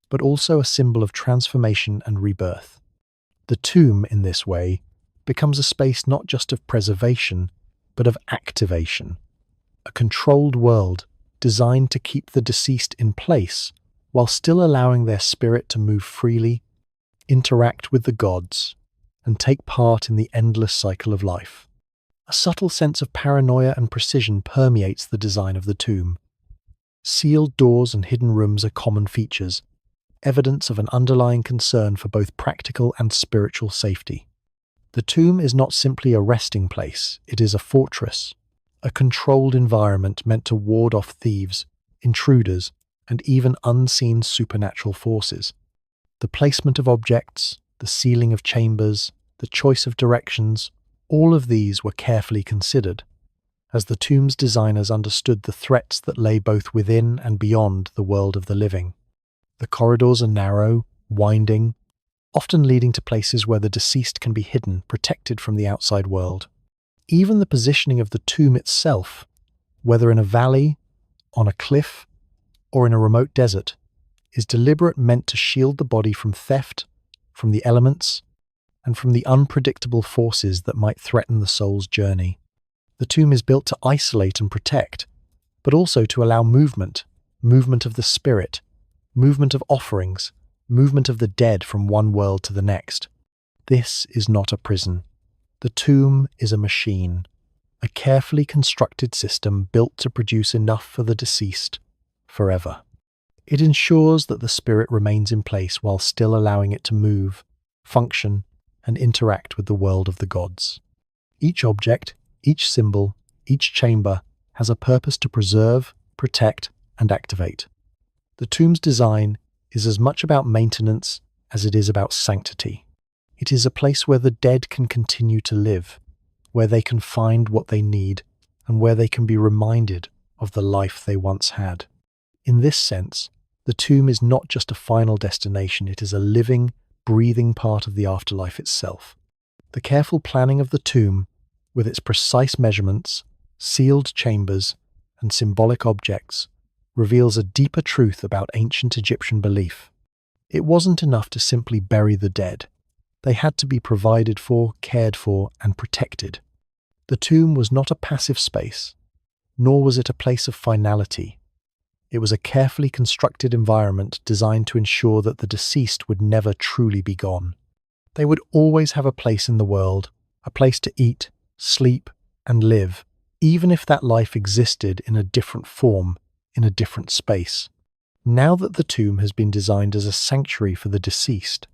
but also a symbol of transformation and rebirth. The tomb, in this way, becomes a space not just of preservation, but of activation, a controlled world designed to keep the deceased in place while still allowing their spirit to move freely, interact with the gods, and take part in the endless cycle of life. A subtle sense of paranoia and precision permeates the design of the tomb. Sealed doors and hidden rooms are common features, evidence of an underlying concern for both practical and spiritual safety. The tomb is not simply a resting place, it is a fortress, a controlled environment meant to ward off thieves, intruders, and even unseen supernatural forces. The placement of objects, the sealing of chambers, the choice of directions, all of these were carefully considered, as the tomb's designers understood the threats that lay both within and beyond the world of the living. The corridors are narrow, winding, often leading to places where the deceased can be hidden, protected from the outside world. Even the positioning of the tomb itself, whether in a valley, on a cliff, or in a remote desert, is deliberate, meant to shield the body from theft, from the elements, and from the unpredictable forces that might threaten the soul's journey. The tomb is built to isolate and protect, but also to allow movement of the spirit, movement of offerings, movement of the dead from one world to the next. This is not a prison. The tomb is a machine, a carefully constructed system built to produce enough for the deceased forever. It ensures that the spirit remains in place while still allowing it to move, function, and interact with the world of the gods. Each object, each symbol, each chamber has a purpose to preserve, protect, and activate. The tomb's design is as much about maintenance as it is about sanctity. It is a place where the dead can continue to live, where they can find what they need, and where they can be reminded of the life they once had. In this sense, the tomb is not just a final destination, it is a living, breathing part of the afterlife itself. The careful planning of the tomb, with its precise measurements, sealed chambers, and symbolic objects, reveals a deeper truth about ancient Egyptian belief. It wasn't enough to simply bury the dead. They had to be provided for, cared for, and protected. The tomb was not a passive space, nor was it a place of finality. It was a carefully constructed environment designed to ensure that the deceased would never truly be gone. They would always have a place in the world, a place to eat, sleep, and live, even if that life existed in a different form, in a different space. Now that the tomb has been designed as a sanctuary for the deceased,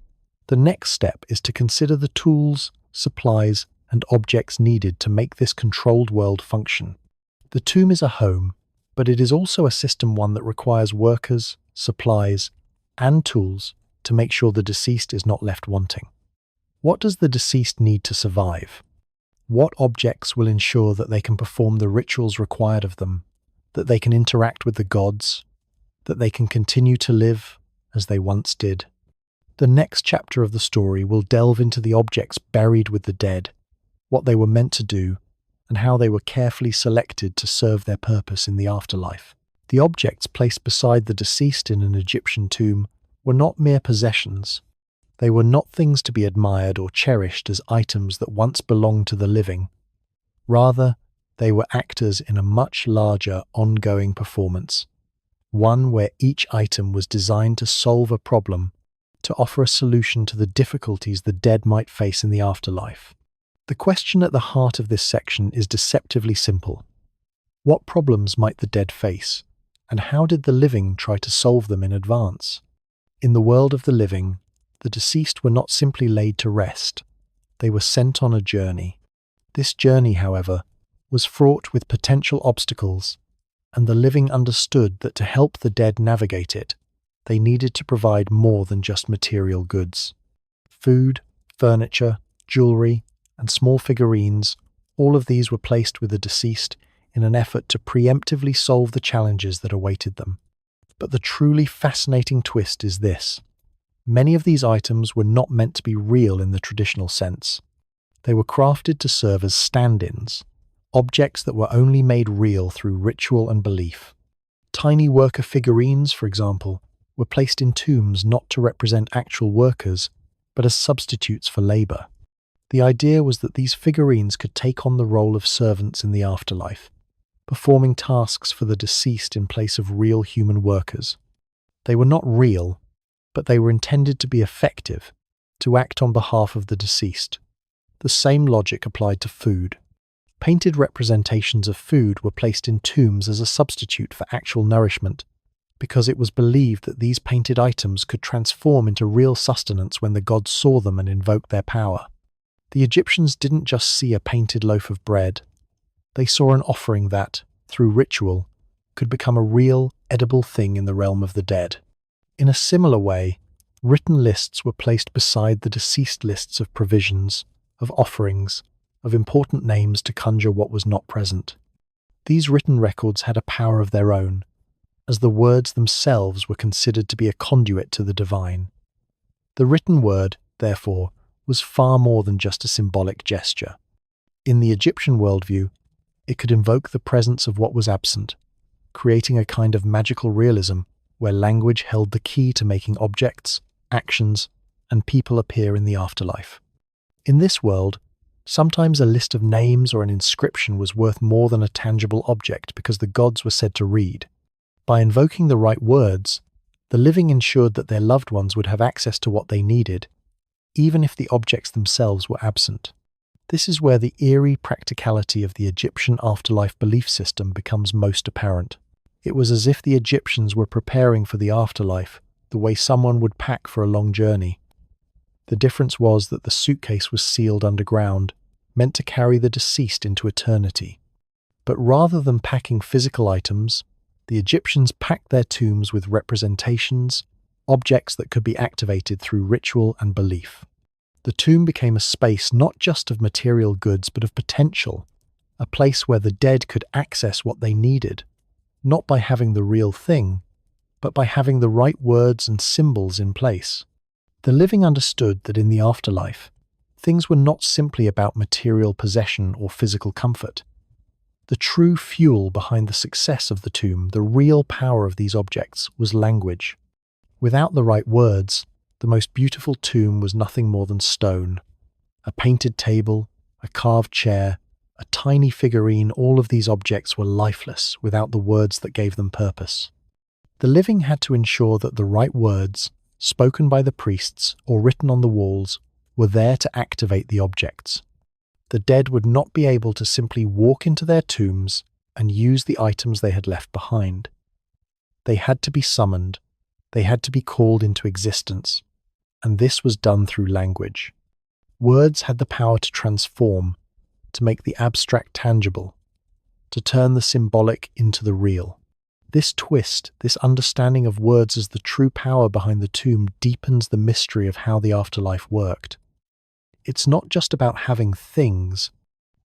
the next step is to consider the tools, supplies, and objects needed to make this controlled world function. The tomb is a home, but it is also a system, one that requires workers, supplies, and tools to make sure the deceased is not left wanting. What does the deceased need to survive? What objects will ensure that they can perform the rituals required of them, that they can interact with the gods, that they can continue to live as they once did? The next chapter of the story will delve into the objects buried with the dead, what they were meant to do, and how they were carefully selected to serve their purpose in the afterlife. The objects placed beside the deceased in an Egyptian tomb were not mere possessions. They were not things to be admired or cherished as items that once belonged to the living. Rather, they were actors in a much larger, ongoing performance, one where each item was designed to solve a problem, to offer a solution to the difficulties the dead might face in the afterlife. The question at the heart of this section is deceptively simple. What problems might the dead face, and how did the living try to solve them in advance? In the world of the living, the deceased were not simply laid to rest, they were sent on a journey. This journey, however, was fraught with potential obstacles, and the living understood that to help the dead navigate it, they needed to provide more than just material goods. Food, furniture, jewelry, and small figurines, all of these were placed with the deceased in an effort to preemptively solve the challenges that awaited them. But the truly fascinating twist is this. Many of these items were not meant to be real in the traditional sense. They were crafted to serve as stand-ins, objects that were only made real through ritual and belief. Tiny worker figurines, for example, were placed in tombs not to represent actual workers, but as substitutes for labor. The idea was that these figurines could take on the role of servants in the afterlife, performing tasks for the deceased in place of real human workers. They were not real, but they were intended to be effective, to act on behalf of the deceased. The same logic applied to food. Painted representations of food were placed in tombs as a substitute for actual nourishment, because it was believed that these painted items could transform into real sustenance when the gods saw them and invoked their power. The Egyptians didn't just see a painted loaf of bread. They saw an offering that, through ritual, could become a real, edible thing in the realm of the dead. In a similar way, written lists were placed beside the deceased lists of provisions, of offerings, of important names to conjure what was not present. These written records had a power of their own, as the words themselves were considered to be a conduit to the divine. The written word, therefore, was far more than just a symbolic gesture. In the Egyptian worldview, it could invoke the presence of what was absent, creating a kind of magical realism where language held the key to making objects, actions, and people appear in the afterlife. In this world, sometimes a list of names or an inscription was worth more than a tangible object because the gods were said to read. By invoking the right words, the living ensured that their loved ones would have access to what they needed, even if the objects themselves were absent. This is where the eerie practicality of the Egyptian afterlife belief system becomes most apparent. It was as if the Egyptians were preparing for the afterlife the way someone would pack for a long journey. The difference was that the suitcase was sealed underground, meant to carry the deceased into eternity. But rather than packing physical items, the Egyptians packed their tombs with representations, objects that could be activated through ritual and belief. The tomb became a space not just of material goods but of potential, a place where the dead could access what they needed, not by having the real thing, but by having the right words and symbols in place. The living understood that in the afterlife, things were not simply about material possession or physical comfort. The true fuel behind the success of the tomb, the real power of these objects, was language. Without the right words, the most beautiful tomb was nothing more than stone. A painted table, a carved chair, a tiny figurine, all of these objects were lifeless without the words that gave them purpose. The living had to ensure that the right words, spoken by the priests or written on the walls, were there to activate the objects. The dead would not be able to simply walk into their tombs and use the items they had left behind. They had to be summoned, they had to be called into existence, and this was done through language. Words had the power to transform, to make the abstract tangible, to turn the symbolic into the real. This twist, this understanding of words as the true power behind the tomb, deepens the mystery of how the afterlife worked. It's not just about having things,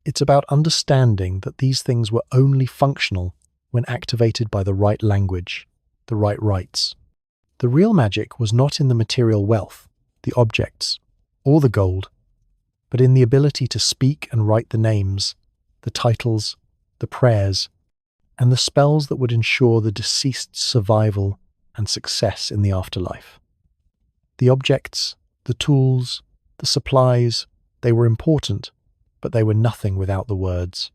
it's about understanding that these things were only functional when activated by the right language, the right rites. The real magic was not in the material wealth, the objects, or the gold, but in the ability to speak and write the names, the titles, the prayers, and the spells that would ensure the deceased's survival and success in the afterlife. The objects, The tools, the supplies, they were important, but they were nothing without the words.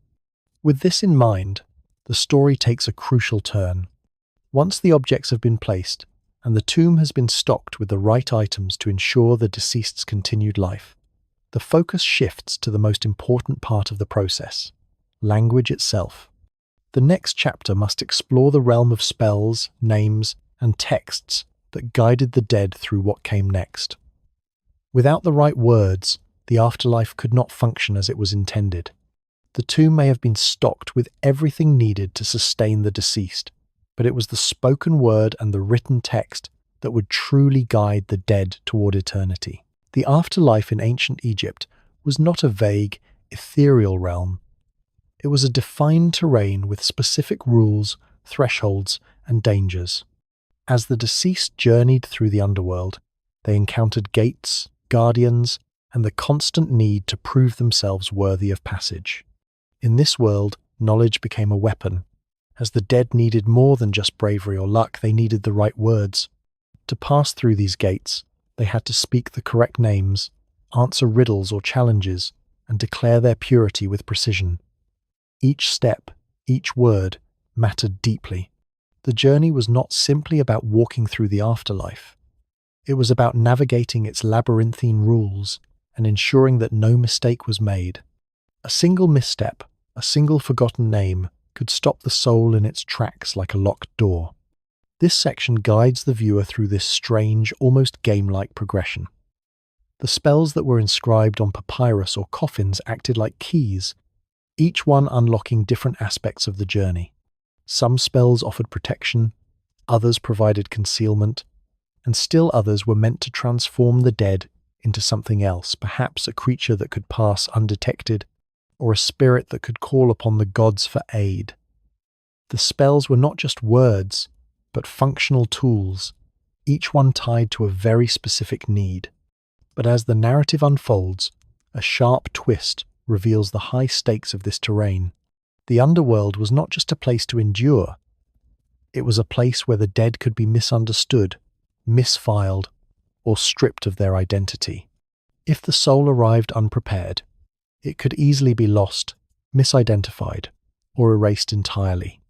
With this in mind, the story takes a crucial turn. Once the objects have been placed, and the tomb has been stocked with the right items to ensure the deceased's continued life, the focus shifts to the most important part of the process: language itself. The next chapter must explore the realm of spells, names, and texts that guided the dead through what came next. Without the right words, the afterlife could not function as it was intended. The tomb may have been stocked with everything needed to sustain the deceased, but it was the spoken word and the written text that would truly guide the dead toward eternity. The afterlife in ancient Egypt was not a vague, ethereal realm. It was a defined terrain with specific rules, thresholds, and dangers. As the deceased journeyed through the underworld, they encountered gates, guardians, and the constant need to prove themselves worthy of passage. In this world, knowledge became a weapon. As the dead needed more than just bravery or luck, they needed the right words. To pass through these gates, they had to speak the correct names, answer riddles or challenges, and declare their purity with precision. Each step, each word, mattered deeply. The journey was not simply about walking through the afterlife. It was about navigating its labyrinthine rules and ensuring that no mistake was made. A single misstep, a single forgotten name, could stop the soul in its tracks like a locked door. This section guides the viewer through this strange, almost game-like progression. The spells that were inscribed on papyrus or coffins acted like keys, each one unlocking different aspects of the journey. Some spells offered protection, others provided concealment, and still others were meant to transform the dead into something else, perhaps a creature that could pass undetected, or a spirit that could call upon the gods for aid. The spells were not just words, but functional tools, each one tied to a very specific need. But as the narrative unfolds, a sharp twist reveals the high stakes of this terrain. The underworld was not just a place to endure. It was a place where the dead could be misunderstood, misfiled, or stripped of their identity. If the soul arrived unprepared, it could easily be lost, misidentified, or erased entirely.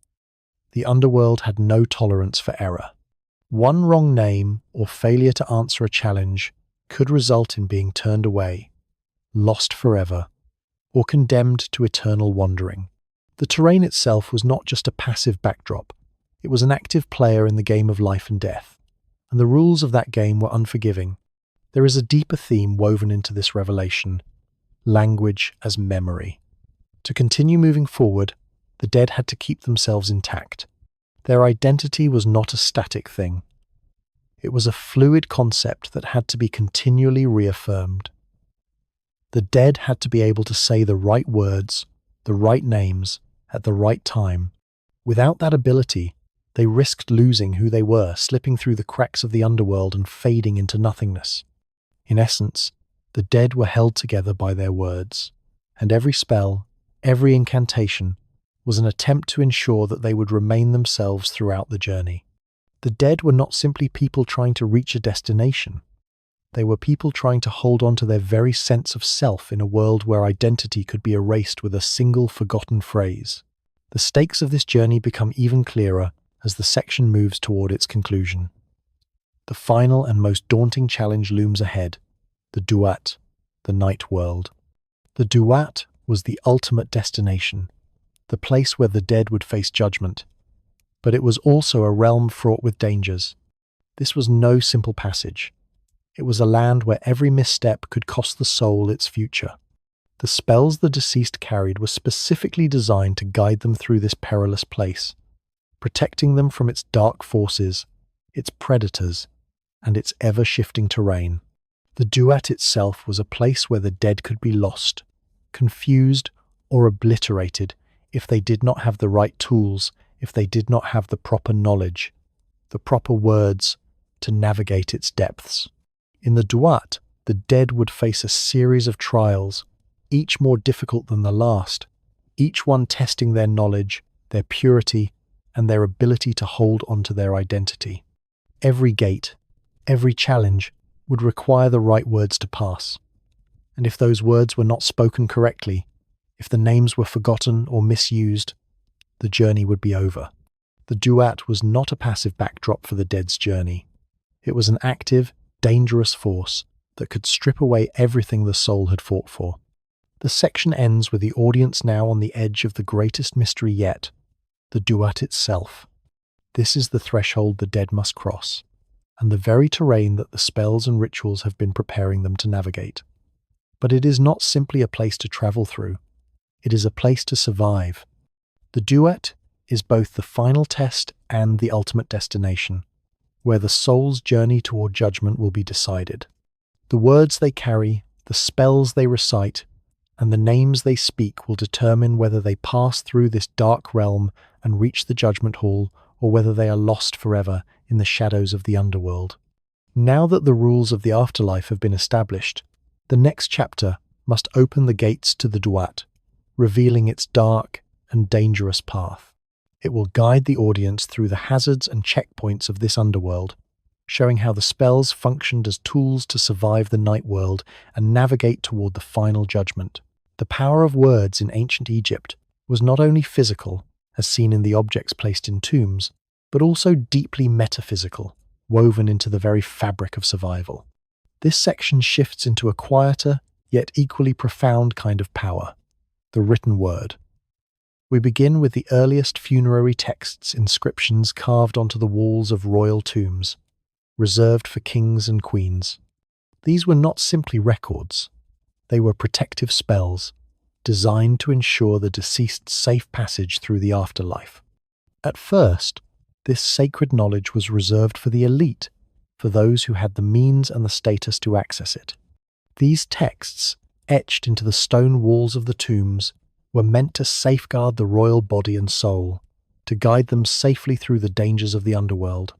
The underworld had no tolerance for error. One wrong name or failure to answer a challenge could result in being turned away, lost forever, or condemned to eternal wandering. The terrain itself was not just a passive backdrop, it was an active player in the game of life and death, and the rules of that game were unforgiving. There is a deeper theme woven into this revelation: language as memory. To continue moving forward, the dead had to keep themselves intact. Their identity was not a static thing. It was a fluid concept that had to be continually reaffirmed. The dead had to be able to say the right words, the right names, at the right time. Without that ability, they risked losing who they were, slipping through the cracks of the underworld and fading into nothingness. In essence, the dead were held together by their words, and every spell, every incantation, was an attempt to ensure that they would remain themselves throughout the journey. The dead were not simply people trying to reach a destination. They were people trying to hold on to their very sense of self in a world where identity could be erased with a single forgotten phrase. The stakes of this journey become even clearer as the section moves toward its conclusion. The final and most daunting challenge looms ahead: the Duat, the night world. The Duat was the ultimate destination, the place where the dead would face judgment. But it was also a realm fraught with dangers. This was no simple passage. It was a land where every misstep could cost the soul its future. The spells the deceased carried were specifically designed to guide them through this perilous place, protecting them from its dark forces, its predators, and its ever-shifting terrain. The Duat itself was a place where the dead could be lost, confused, or obliterated if they did not have the right tools, if they did not have the proper knowledge, the proper words to navigate its depths. In the Duat, the dead would face a series of trials, each more difficult than the last, each one testing their knowledge, their purity, and their ability to hold onto their identity. Every gate, every challenge, would require the right words to pass. And if those words were not spoken correctly, if the names were forgotten or misused, the journey would be over. The Duat was not a passive backdrop for the dead's journey. It was an active, dangerous force that could strip away everything the soul had fought for. The section ends with the audience now on the edge of the greatest mystery yet, the Duat itself. This is the threshold the dead must cross, and the very terrain that the spells and rituals have been preparing them to navigate. But it is not simply a place to travel through. It is a place to survive. The Duat is both the final test and the ultimate destination, where the soul's journey toward judgment will be decided. The words they carry, the spells they recite, and the names they speak will determine whether they pass through this dark realm and reach the judgment hall, or whether they are lost forever in the shadows of the underworld. Now that the rules of the afterlife have been established, the next chapter must open the gates to the Duat, revealing its dark and dangerous path. It will guide the audience through the hazards and checkpoints of this underworld, showing how the spells functioned as tools to survive the night world and navigate toward the final judgment. The power of words in ancient Egypt was not only physical, as seen in the objects placed in tombs, but also deeply metaphysical, woven into the very fabric of survival. This section shifts into a quieter, yet equally profound kind of power, the written word. We begin with the earliest funerary texts, inscriptions carved onto the walls of royal tombs, reserved for kings and queens. These were not simply records. They were protective spells, designed to ensure the deceased's safe passage through the afterlife. At first, this sacred knowledge was reserved for the elite, for those who had the means and the status to access it. These texts, etched into the stone walls of the tombs, were meant to safeguard the royal body and soul, to guide them safely through the dangers of the underworld.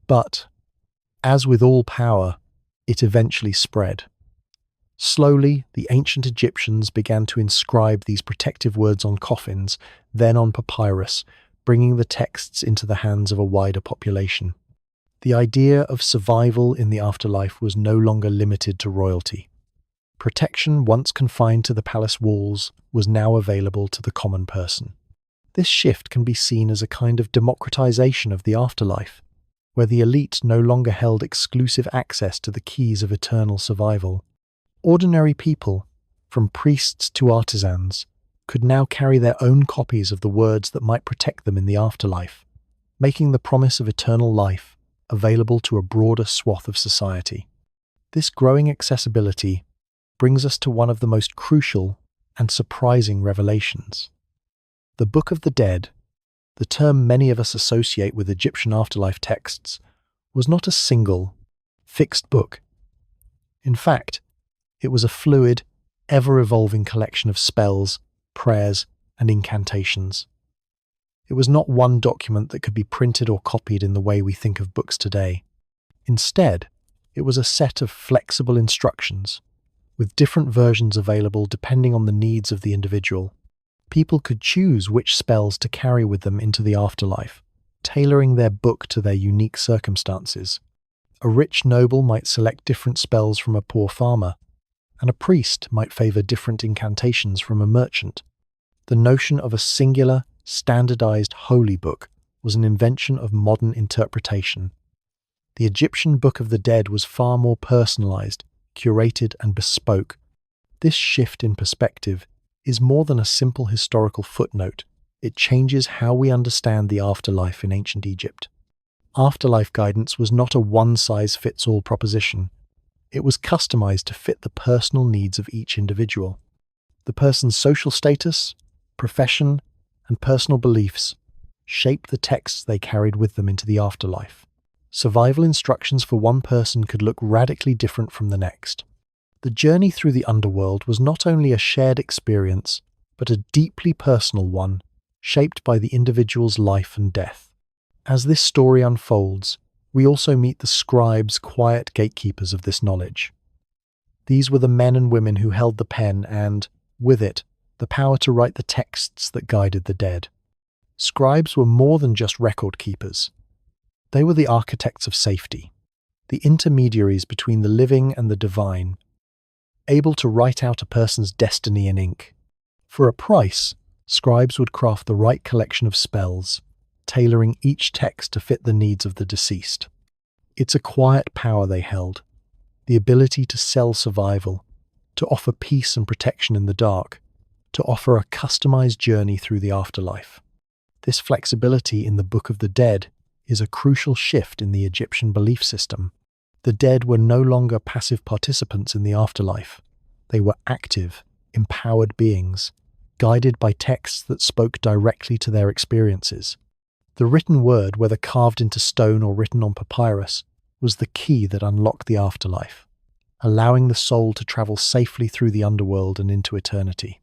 But, as with all power, it eventually spread. Slowly, the ancient Egyptians began to inscribe these protective words on coffins, then on papyrus, bringing the texts into the hands of a wider population. The idea of survival in the afterlife was no longer limited to royalty. Protection once confined to the palace walls was now available to the common person. This shift can be seen as a kind of democratization of the afterlife, where the elite no longer held exclusive access to the keys of eternal survival. Ordinary people, from priests to artisans, could now carry their own copies of the words that might protect them in the afterlife, making the promise of eternal life available to a broader swath of society. This growing accessibility brings us to one of the most crucial and surprising revelations. The Book of the Dead, the term many of us associate with Egyptian afterlife texts, was not a single, fixed book. In fact, it was a fluid, ever-evolving collection of spells, prayers, and incantations. It was not one document that could be printed or copied in the way we think of books today. Instead, it was a set of flexible instructions, with different versions available depending on the needs of the individual. People could choose which spells to carry with them into the afterlife, tailoring their book to their unique circumstances. A rich noble might select different spells from a poor farmer, and a priest might favor different incantations from a merchant. The notion of a singular, standardized holy book was an invention of modern interpretation. The Egyptian Book of the Dead was far more personalized, curated, and bespoke. This shift in perspective is more than a simple historical footnote. It changes how we understand the afterlife in ancient Egypt. Afterlife guidance was not a one-size-fits-all proposition. It was customized to fit the personal needs of each individual. The person's social status, profession, and personal beliefs shaped the texts they carried with them into the afterlife. Survival instructions for one person could look radically different from the next. The journey through the underworld was not only a shared experience, but a deeply personal one, shaped by the individual's life and death. As this story unfolds, we also meet the scribes, quiet gatekeepers of this knowledge. These were the men and women who held the pen and, with it, the power to write the texts that guided the dead. Scribes were more than just record keepers. They were the architects of safety. the intermediaries between the living and the divine, able to write out a person's destiny in ink. For a price, scribes would craft the right collection of spells, tailoring each text to fit the needs of the deceased. It's a quiet power they held, the ability to sell survival, to offer peace and protection in the dark, to offer a customized journey through the afterlife. This flexibility in the Book of the Dead is a crucial shift in the Egyptian belief system. The dead were no longer passive participants in the afterlife. They were active, empowered beings, guided by texts that spoke directly to their experiences. The written word, whether carved into stone or written on papyrus, was the key that unlocked the afterlife, allowing the soul to travel safely through the underworld and into eternity.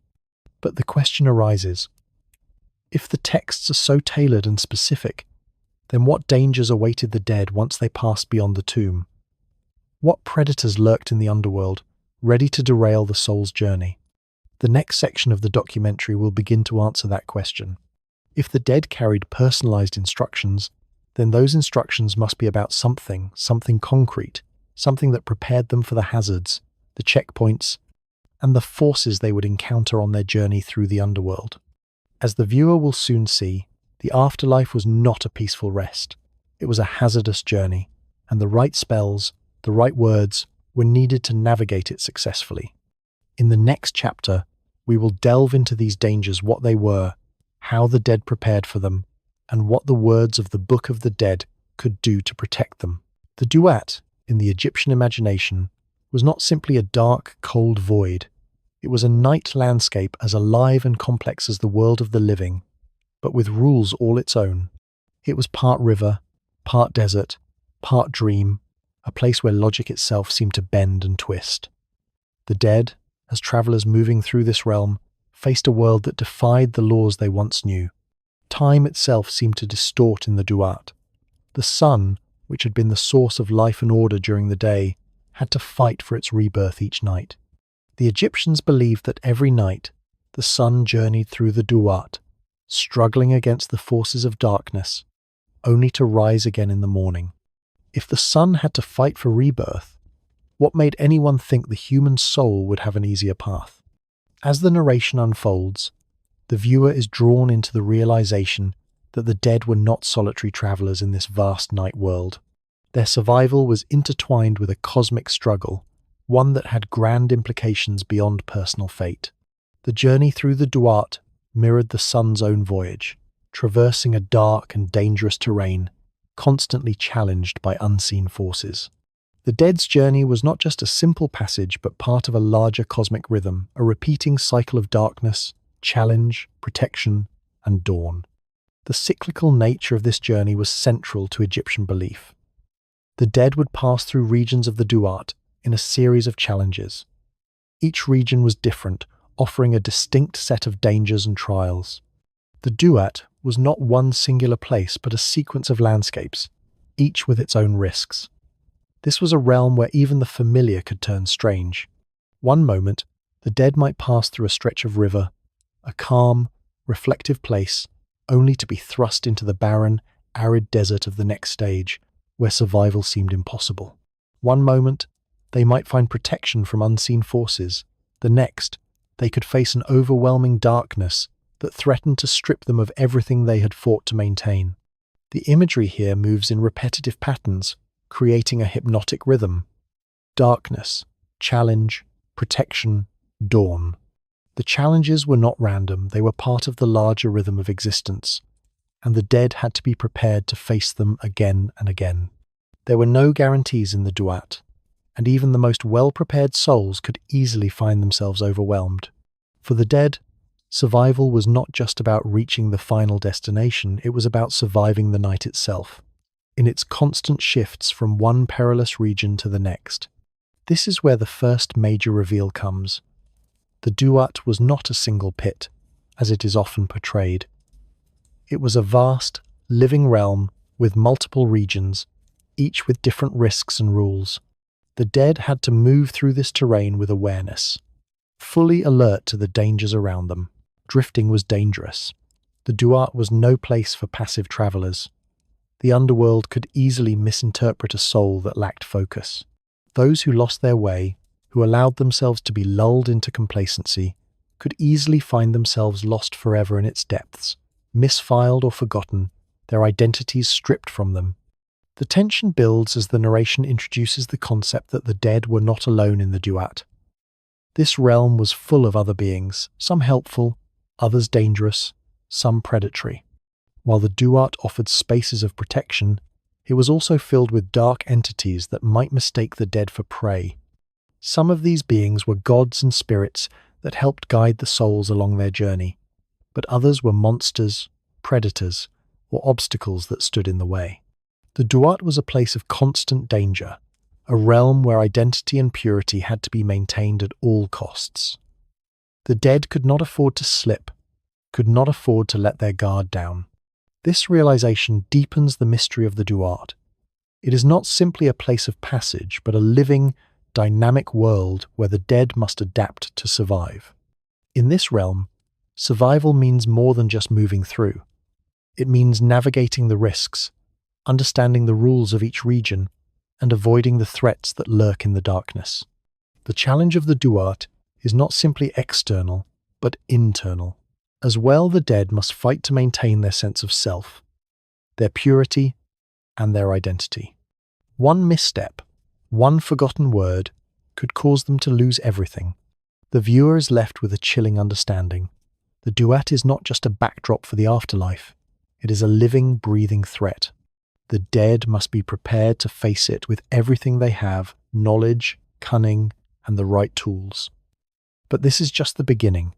But the question arises, if the texts are so tailored and specific, then what dangers awaited the dead once they passed beyond the tomb? What predators lurked in the underworld, ready to derail the soul's journey? The next section of the documentary will begin to answer that question. If the dead carried personalized instructions, then those instructions must be about something concrete, something that prepared them for the hazards, the checkpoints, and the forces they would encounter on their journey through the underworld. As the viewer will soon see, the afterlife was not a peaceful rest. It was a hazardous journey, and the right spells, the right words, were needed to navigate it successfully. In the next chapter, we will delve into these dangers, what they were, how the dead prepared for them, and what the words of the Book of the Dead could do to protect them. The Duat, in the Egyptian imagination, was not simply a dark, cold void. It was a night landscape as alive and complex as the world of the living, but with rules all its own. It was part river, part desert, part dream, a place where logic itself seemed to bend and twist. The dead, as travelers moving through this realm, faced a world that defied the laws they once knew. Time itself seemed to distort in the Duat. The sun, which had been the source of life and order during the day, had to fight for its rebirth each night. The Egyptians believed that every night the sun journeyed through the Duat, struggling against the forces of darkness, only to rise again in the morning. If the sun had to fight for rebirth, what made anyone think the human soul would have an easier path? As the narration unfolds, the viewer is drawn into the realization that the dead were not solitary travelers in this vast night world. Their survival was intertwined with a cosmic struggle, one that had grand implications beyond personal fate. The journey through the Duat mirrored the sun's own voyage, traversing a dark and dangerous terrain, constantly challenged by unseen forces. The dead's journey was not just a simple passage, but part of a larger cosmic rhythm, a repeating cycle of darkness, challenge, protection, and dawn. The cyclical nature of this journey was central to Egyptian belief. The dead would pass through regions of the Duat in a series of challenges. Each region was different, offering a distinct set of dangers and trials. The Duat was not one singular place, but a sequence of landscapes, each with its own risks. This was a realm where even the familiar could turn strange. One moment, the dead might pass through a stretch of river, a calm, reflective place, only to be thrust into the barren, arid desert of the next stage, where survival seemed impossible. One moment, they might find protection from unseen forces. The next, they could face an overwhelming darkness that threatened to strip them of everything they had fought to maintain. The imagery here moves in repetitive patterns, creating a hypnotic rhythm. Darkness, challenge, protection, dawn. The challenges were not random, they were part of the larger rhythm of existence, and the dead had to be prepared to face them again and again. There were no guarantees in the Duat, and even the most well-prepared souls could easily find themselves overwhelmed. For the dead, survival was not just about reaching the final destination, it was about surviving the night itself, in its constant shifts from one perilous region to the next. This is where the first major reveal comes. The Duat was not a single pit, as it is often portrayed. It was a vast, living realm with multiple regions, each with different risks and rules. The dead had to move through this terrain with awareness, fully alert to the dangers around them. Drifting was dangerous. The Duat was no place for passive travelers. the underworld could easily misinterpret a soul that lacked focus. Those who lost their way, who allowed themselves to be lulled into complacency, could easily find themselves lost forever in its depths, misfiled or forgotten, their identities stripped from them. The tension builds as the narration introduces the concept that the dead were not alone in the Duat. This realm was full of other beings, some helpful, others dangerous, some predatory. While the Duat offered spaces of protection, it was also filled with dark entities that might mistake the dead for prey. Some of these beings were gods and spirits that helped guide the souls along their journey, but others were monsters, predators, or obstacles that stood in the way. The Duat was a place of constant danger, a realm where identity and purity had to be maintained at all costs. The dead could not afford to slip, could not afford to let their guard down. This realization deepens the mystery of the Duat. It is not simply a place of passage, but a living, dynamic world where the dead must adapt to survive. In this realm, survival means more than just moving through. It means navigating the risks, understanding the rules of each region, and avoiding the threats that lurk in the darkness. The challenge of the Duat is not simply external, but internal. As well, the dead must fight to maintain their sense of self, their purity, and their identity. One misstep, one forgotten word, could cause them to lose everything. The viewer is left with a chilling understanding. The Duat is not just a backdrop for the afterlife, it is a living, breathing threat. The dead must be prepared to face it with everything they have, knowledge, cunning, and the right tools. But this is just the beginning.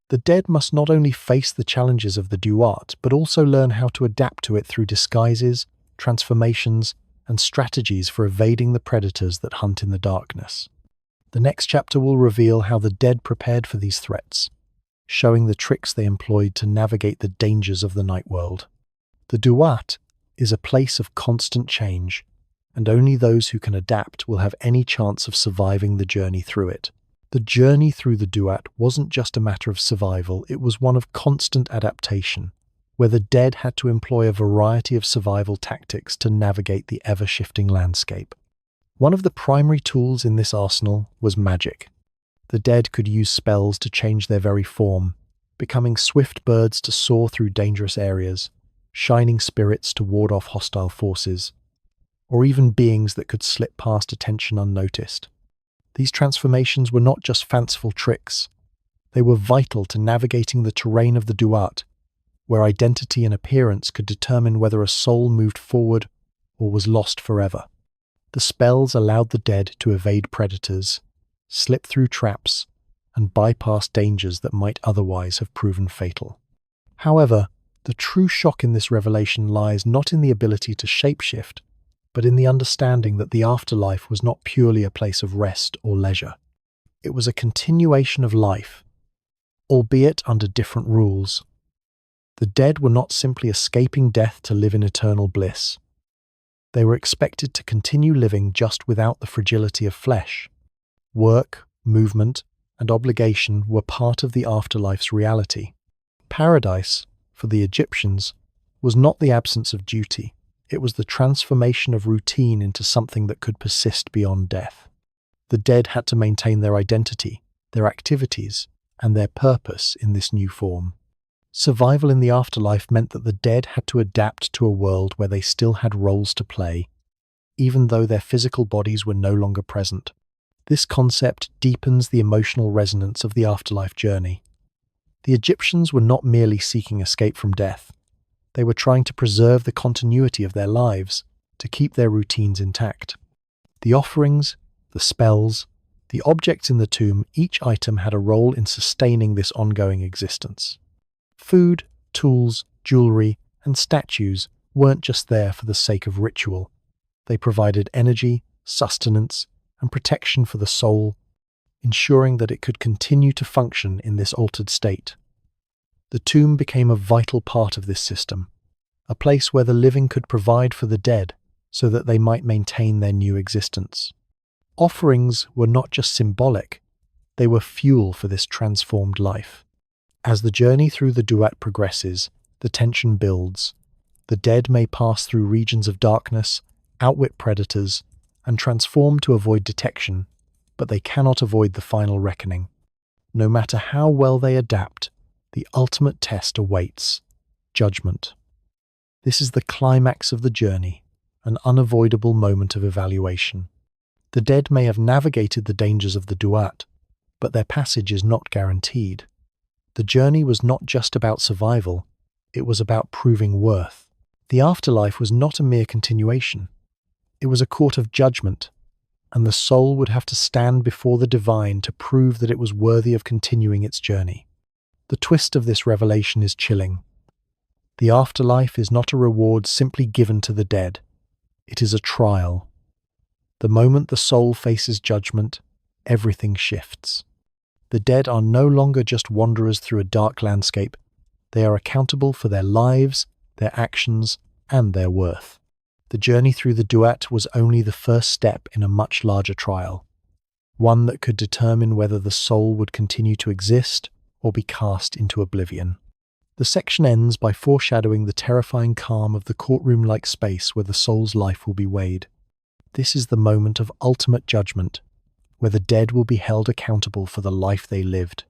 The dead must not only face the challenges of the Duat, but also learn how to adapt to it through disguises, transformations, and strategies for evading the predators that hunt in the darkness. The next chapter will reveal how the dead prepared for these threats, showing the tricks they employed to navigate the dangers of the night world. The Duat is a place of constant change, and only those who can adapt will have any chance of surviving the journey through it. The journey through the Duat wasn't just a matter of survival, it was one of constant adaptation, where the dead had to employ a variety of survival tactics to navigate the ever-shifting landscape. One of the primary tools in this arsenal was magic. The dead could use spells to change their very form, becoming swift birds to soar through dangerous areas, shining spirits to ward off hostile forces, or even beings that could slip past attention unnoticed. These transformations were not just fanciful tricks, they were vital to navigating the terrain of the Duat, where identity and appearance could determine whether a soul moved forward or was lost forever. The spells allowed the dead to evade predators, slip through traps, and bypass dangers that might otherwise have proven fatal. However, the true shock in this revelation lies not in the ability to shapeshift, but in the understanding that the afterlife was not purely a place of rest or leisure. It was a continuation of life, albeit under different rules. The dead were not simply escaping death to live in eternal bliss. They were expected to continue living just without the fragility of flesh. Work, movement, and obligation were part of the afterlife's reality. Paradise, for the Egyptians, was not the absence of duty. It was the transformation of routine into something that could persist beyond death. The dead had to maintain their identity, their activities, and their purpose in this new form. Survival in the afterlife meant that the dead had to adapt to a world where they still had roles to play, even though their physical bodies were no longer present. This concept deepens the emotional resonance of the afterlife journey. The Egyptians were not merely seeking escape from death. They were trying to preserve the continuity of their lives, to keep their routines intact. The offerings, the spells, the objects in the tomb, each item had a role in sustaining this ongoing existence. Food, tools, jewelry, and statues weren't just there for the sake of ritual. They provided energy, sustenance, and protection for the soul, ensuring that it could continue to function in this altered state. The tomb became a vital part of this system, a place where the living could provide for the dead so that they might maintain their new existence. Offerings were not just symbolic, they were fuel for this transformed life. As the journey through the Duat progresses, the tension builds. The dead may pass through regions of darkness, outwit predators, and transform to avoid detection, but they cannot avoid the final reckoning. No matter how well they adapt, the ultimate test awaits: judgment. This is the climax of the journey, an unavoidable moment of evaluation. The dead may have navigated the dangers of the Duat, but their passage is not guaranteed. The journey was not just about survival, it was about proving worth. The afterlife was not a mere continuation. It was a court of judgment, and the soul would have to stand before the divine to prove that it was worthy of continuing its journey. The twist of this revelation is chilling. The afterlife is not a reward simply given to the dead. It is a trial. The moment the soul faces judgment, everything shifts. The dead are no longer just wanderers through a dark landscape. They are accountable for their lives, their actions, and their worth. The journey through the Duat was only the first step in a much larger trial, one that could determine whether the soul would continue to exist or be cast into oblivion. The section ends by foreshadowing the terrifying calm of the courtroom-like space where the soul's life will be weighed. This is the moment of ultimate judgment, where the dead will be held accountable for the life they lived.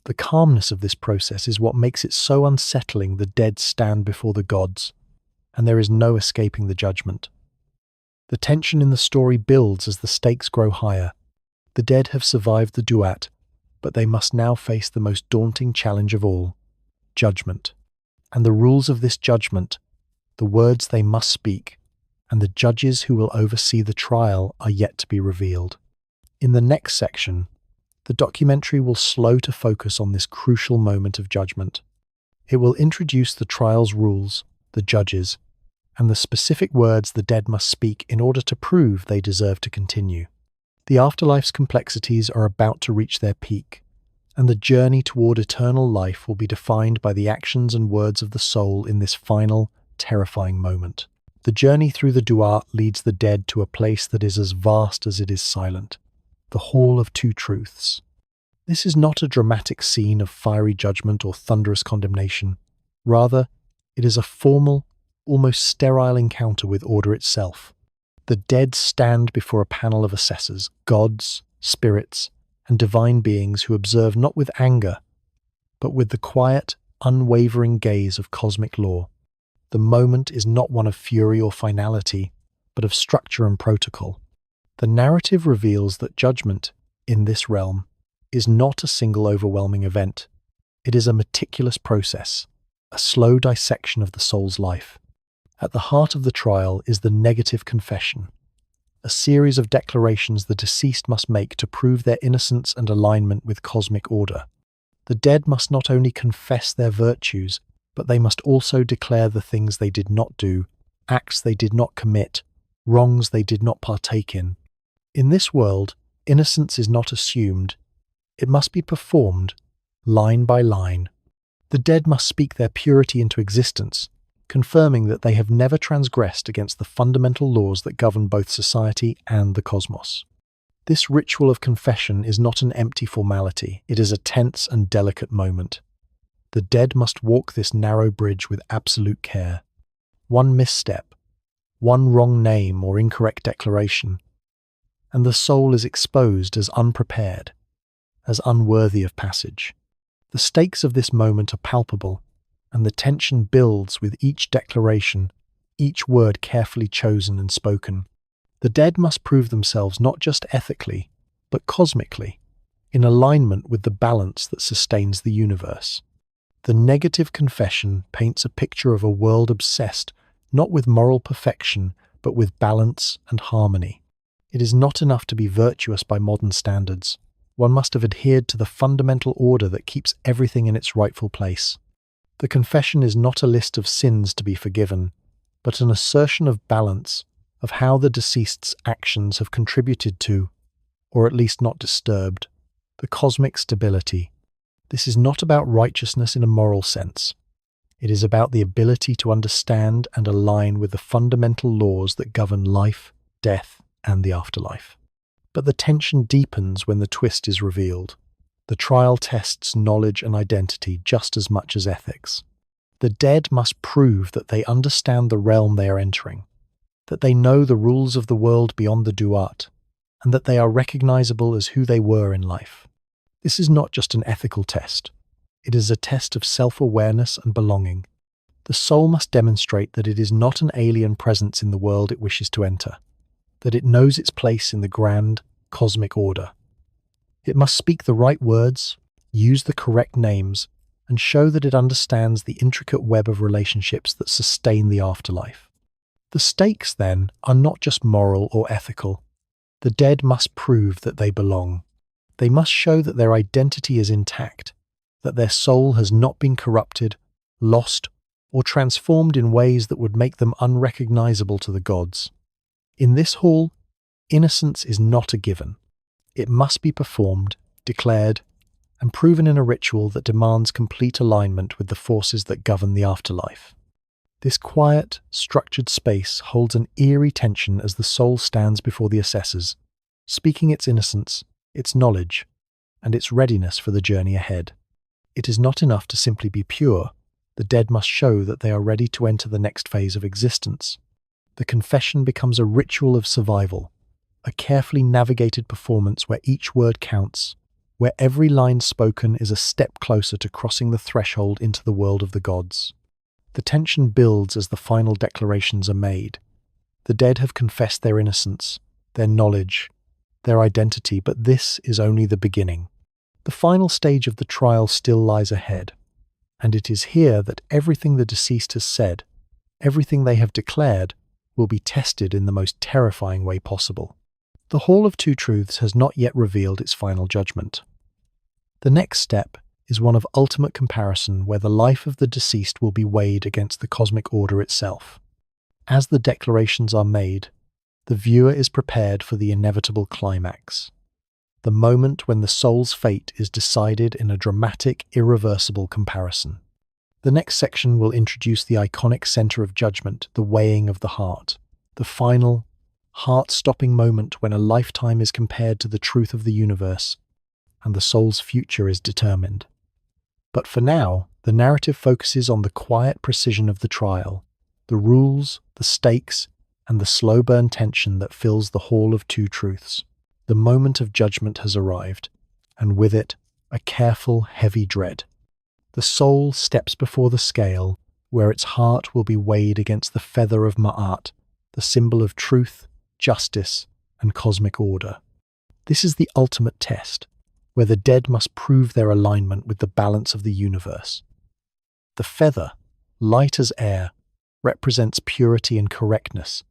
The calmness of this process is what makes it so unsettling. The dead stand before the gods, and there is no escaping the judgment. The tension in the story builds as the stakes grow higher. The dead have survived the Duat, but they must now face the most daunting challenge of all: judgment. And the rules of this judgment, the words they must speak, and the judges who will oversee the trial are yet to be revealed. In the next section, the documentary will slow to focus on this crucial moment of judgment. It will introduce the trial's rules, the judges, and the specific words the dead must speak in order to prove they deserve to continue. The afterlife's complexities are about to reach their peak, and the journey toward eternal life will be defined by the actions and words of the soul in this final, terrifying moment. The journey through the Duat leads the dead to a place that is as vast as it is silent: the Hall of Two Truths. This is not a dramatic scene of fiery judgment or thunderous condemnation. Rather, it is a formal, almost sterile encounter with order itself. The dead stand before a panel of assessors, gods, spirits, and divine beings who observe not with anger, but with the quiet, unwavering gaze of cosmic law. The moment is not one of fury or finality, but of structure and protocol. The narrative reveals that judgment, in this realm, is not a single overwhelming event. It is a meticulous process, a slow dissection of the soul's life. At the heart of the trial is the negative confession, a series of declarations the deceased must make to prove their innocence and alignment with cosmic order. The dead must not only confess their virtues, but they must also declare the things they did not do, acts they did not commit, wrongs they did not partake in. In this world, innocence is not assumed. It must be performed, line by line. The dead must speak their purity into existence, confirming that they have never transgressed against the fundamental laws that govern both society and the cosmos. This ritual of confession is not an empty formality. It is a tense and delicate moment. The dead must walk this narrow bridge with absolute care. One misstep, one wrong name or incorrect declaration, and the soul is exposed as unprepared, as unworthy of passage. The stakes of this moment are palpable, and the tension builds with each declaration, each word carefully chosen and spoken. The dead must prove themselves not just ethically, but cosmically, in alignment with the balance that sustains the universe. The negative confession paints a picture of a world obsessed not with moral perfection, but with balance and harmony. It is not enough to be virtuous by modern standards. One must have adhered to the fundamental order that keeps everything in its rightful place. The confession is not a list of sins to be forgiven, but an assertion of balance, of how the deceased's actions have contributed to, or at least not disturbed, the cosmic stability. This is not about righteousness in a moral sense. It is about the ability to understand and align with the fundamental laws that govern life, death, and the afterlife. But the tension deepens when the twist is revealed. The trial tests knowledge and identity just as much as ethics. The dead must prove that they understand the realm they are entering, that they know the rules of the world beyond the Duat, and that they are recognizable as who they were in life. This is not just an ethical test. It is a test of self-awareness and belonging. The soul must demonstrate that it is not an alien presence in the world it wishes to enter, that it knows its place in the grand, cosmic order. It must speak the right words, use the correct names, and show that it understands the intricate web of relationships that sustain the afterlife. The stakes, then, are not just moral or ethical. The dead must prove that they belong. They must show that their identity is intact, that their soul has not been corrupted, lost, or transformed in ways that would make them unrecognizable to the gods. In this hall, innocence is not a given. It must be performed, declared, and proven in a ritual that demands complete alignment with the forces that govern the afterlife. This quiet, structured space holds an eerie tension as the soul stands before the assessors, speaking its innocence, its knowledge, and its readiness for the journey ahead. It is not enough to simply be pure. The dead must show that they are ready to enter the next phase of existence. The confession becomes a ritual of survival, a carefully navigated performance where each word counts, where every line spoken is a step closer to crossing the threshold into the world of the gods. The tension builds as the final declarations are made. The dead have confessed their innocence, their knowledge, their identity, but this is only the beginning. The final stage of the trial still lies ahead, and it is here that everything the deceased has said, everything they have declared, will be tested in the most terrifying way possible. The Hall of Two Truths has not yet revealed its final judgment. The next step is one of ultimate comparison, where the life of the deceased will be weighed against the cosmic order itself. As the declarations are made, the viewer is prepared for the inevitable climax, the moment when the soul's fate is decided in a dramatic, irreversible comparison. The next section will introduce the iconic center of judgment, the weighing of the heart, the final, heart-stopping moment when a lifetime is compared to the truth of the universe, and the soul's future is determined. But for now, the narrative focuses on the quiet precision of the trial, the rules, the stakes, and the slow-burn tension that fills the Hall of Two Truths. The moment of judgment has arrived, and with it, a careful, heavy dread. The soul steps before the scale, where its heart will be weighed against the feather of Ma'at, the symbol of truth, justice, and cosmic order. This is the ultimate test, where the dead must prove their alignment with the balance of the universe. The feather, light as air, represents purity and correctness.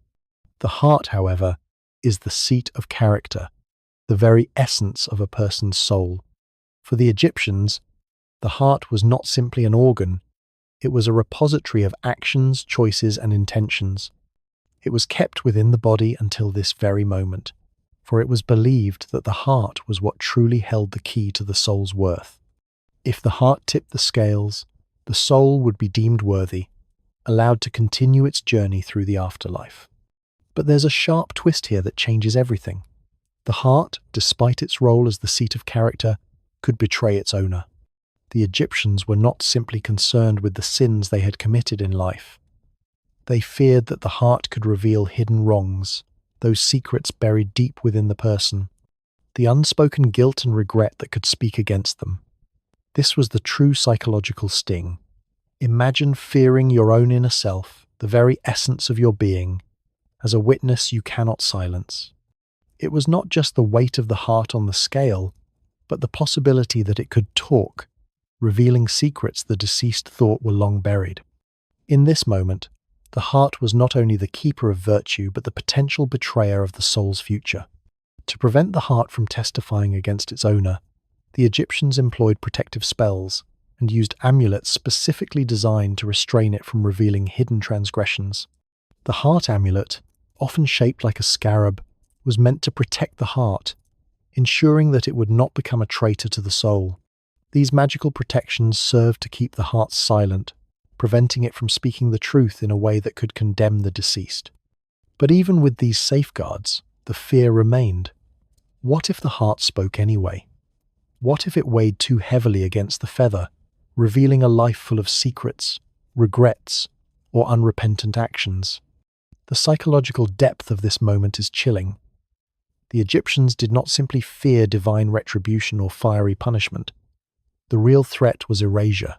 The heart, however, is the seat of character, the very essence of a person's soul. For the Egyptians, the heart was not simply an organ, it was a repository of actions, choices, and intentions. It was kept within the body until this very moment, for it was believed that the heart was what truly held the key to the soul's worth. If the heart tipped the scales, the soul would be deemed worthy, allowed to continue its journey through the afterlife. But there's a sharp twist here that changes everything. The heart, despite its role as the seat of character, could betray its owner. The Egyptians were not simply concerned with the sins they had committed in life. They feared that the heart could reveal hidden wrongs, those secrets buried deep within the person, the unspoken guilt and regret that could speak against them. This was the true psychological sting. Imagine fearing your own inner self, the very essence of your being, as a witness you cannot silence. It was not just the weight of the heart on the scale, but the possibility that it could talk, revealing secrets the deceased thought were long buried. In this moment, the heart was not only the keeper of virtue, but the potential betrayer of the soul's future. To prevent the heart from testifying against its owner, the Egyptians employed protective spells and used amulets specifically designed to restrain it from revealing hidden transgressions. The heart amulet, often shaped like a scarab, was meant to protect the heart, ensuring that it would not become a traitor to the soul. These magical protections served to keep the heart silent, preventing it from speaking the truth in a way that could condemn the deceased. But even with these safeguards, the fear remained. What if the heart spoke anyway? What if it weighed too heavily against the feather, revealing a life full of secrets, regrets, or unrepentant actions. The psychological depth of this moment is chilling. The Egyptians did not simply fear divine retribution or fiery punishment. The real threat was erasure.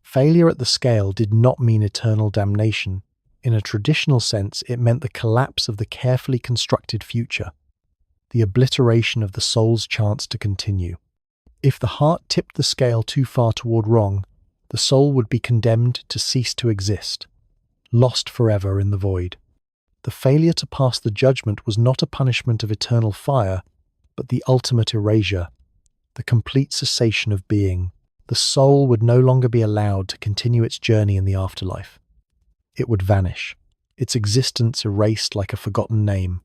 Failure at the scale did not mean eternal damnation. In a traditional sense, it meant the collapse of the carefully constructed future, the obliteration of the soul's chance to continue. If the heart tipped the scale too far toward wrong, the soul would be condemned to cease to exist, lost forever in the void. The failure to pass the judgment was not a punishment of eternal fire, but the ultimate erasure, the complete cessation of being. The soul would no longer be allowed to continue its journey in the afterlife. It would vanish, its existence erased like a forgotten name,